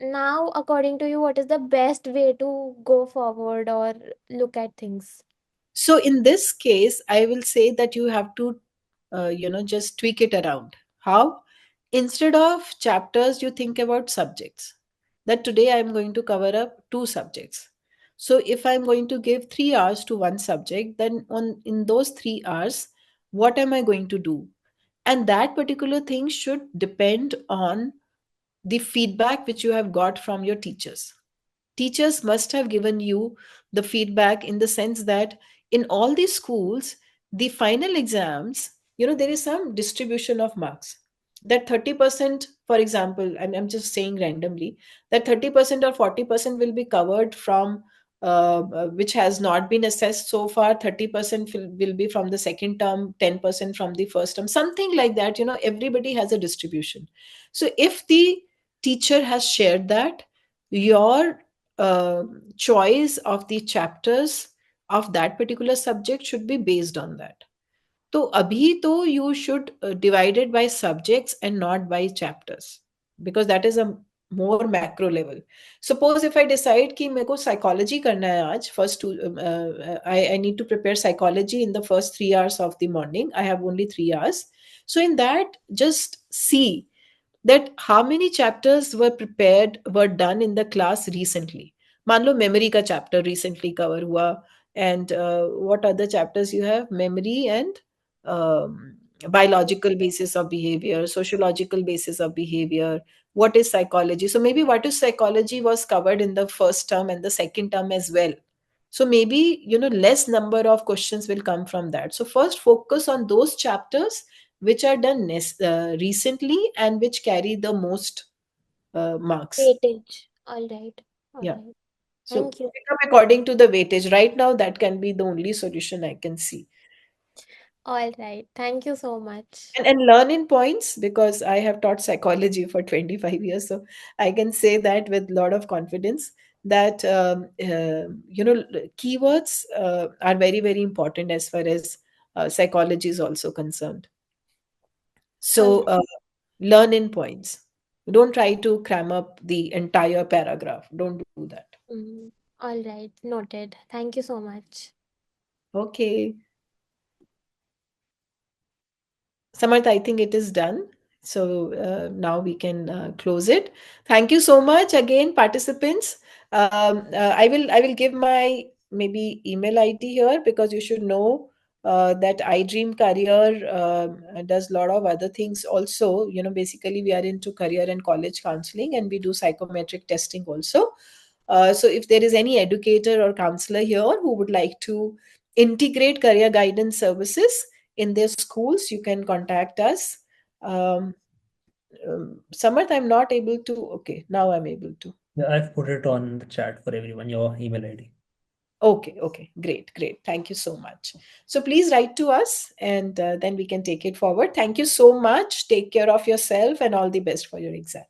now, according to you, what is the best way to go forward or look at things? So in this case, I will say that you have to, just tweak it around. How? Instead of chapters, you think about subjects. That today I am going to cover up two subjects. So if I'm going to give 3 hours to one subject, then on in those 3 hours, what am I going to do? And that particular thing should depend on the feedback which you have got from your teachers. Teachers must have given you the feedback in the sense that in all these schools, the final exams, there is some distribution of marks. That 30%, for example, and I'm just saying randomly, that 30% or 40% will be covered from which has not been assessed so far. 30% will be from the second term, 10% from the first term, something like that. Everybody has a distribution. So if the teacher has shared that, your uh, choice of the chapters of that particular subject should be based on that. तो अभी तो you should divide it by subjects and not by chapters, because that is a more macro level. Suppose if I decide कि मेरे को psychology करना है आज, first two, I need to prepare psychology in the first 3 hours of the morning. I have only 3 hours. So in that, just see that how many chapters were done in the class recently. मान लो memory का chapter recently cover हुआ, and what other chapters you have? Memory and biological basis of behavior, sociological basis of behavior, what is psychology. So maybe what is psychology was covered in the first term and the second term as well. So maybe, less number of questions will come from that. So first focus on those chapters which are done recently and which carry the most marks. Weightage. All right. All Yeah. right. So Thank you. pick up according to the weightage. Right now, that can be the only solution I can see. All right. Thank you so much. And learn in points, because I have taught psychology for 25 years. So I can say that with a lot of confidence that, keywords are very, very important as far as psychology is also concerned. All So right. learn in points. Don't try to cram up the entire paragraph. Don't do that. Mm. All right. Noted. Thank you so much. Okay. Samarth, I think it is done. So now we can close it. Thank you so much again, participants. I will give my maybe email ID here, because you should know that iDreamCareer does a lot of other things also. Basically we are into career and college counseling, and we do psychometric testing also. So if there is any educator or counselor here who would like to integrate career guidance services in their schools, you can contact us. Um, Samarth, I'm not able to. Okay, now I'm able to. Yeah, I've put it on the chat for everyone, your email ID. Okay, okay, great, great. Thank you so much. So please write to us, and then we can take it forward. Thank you so much. Take care of yourself, and all the best for your exam.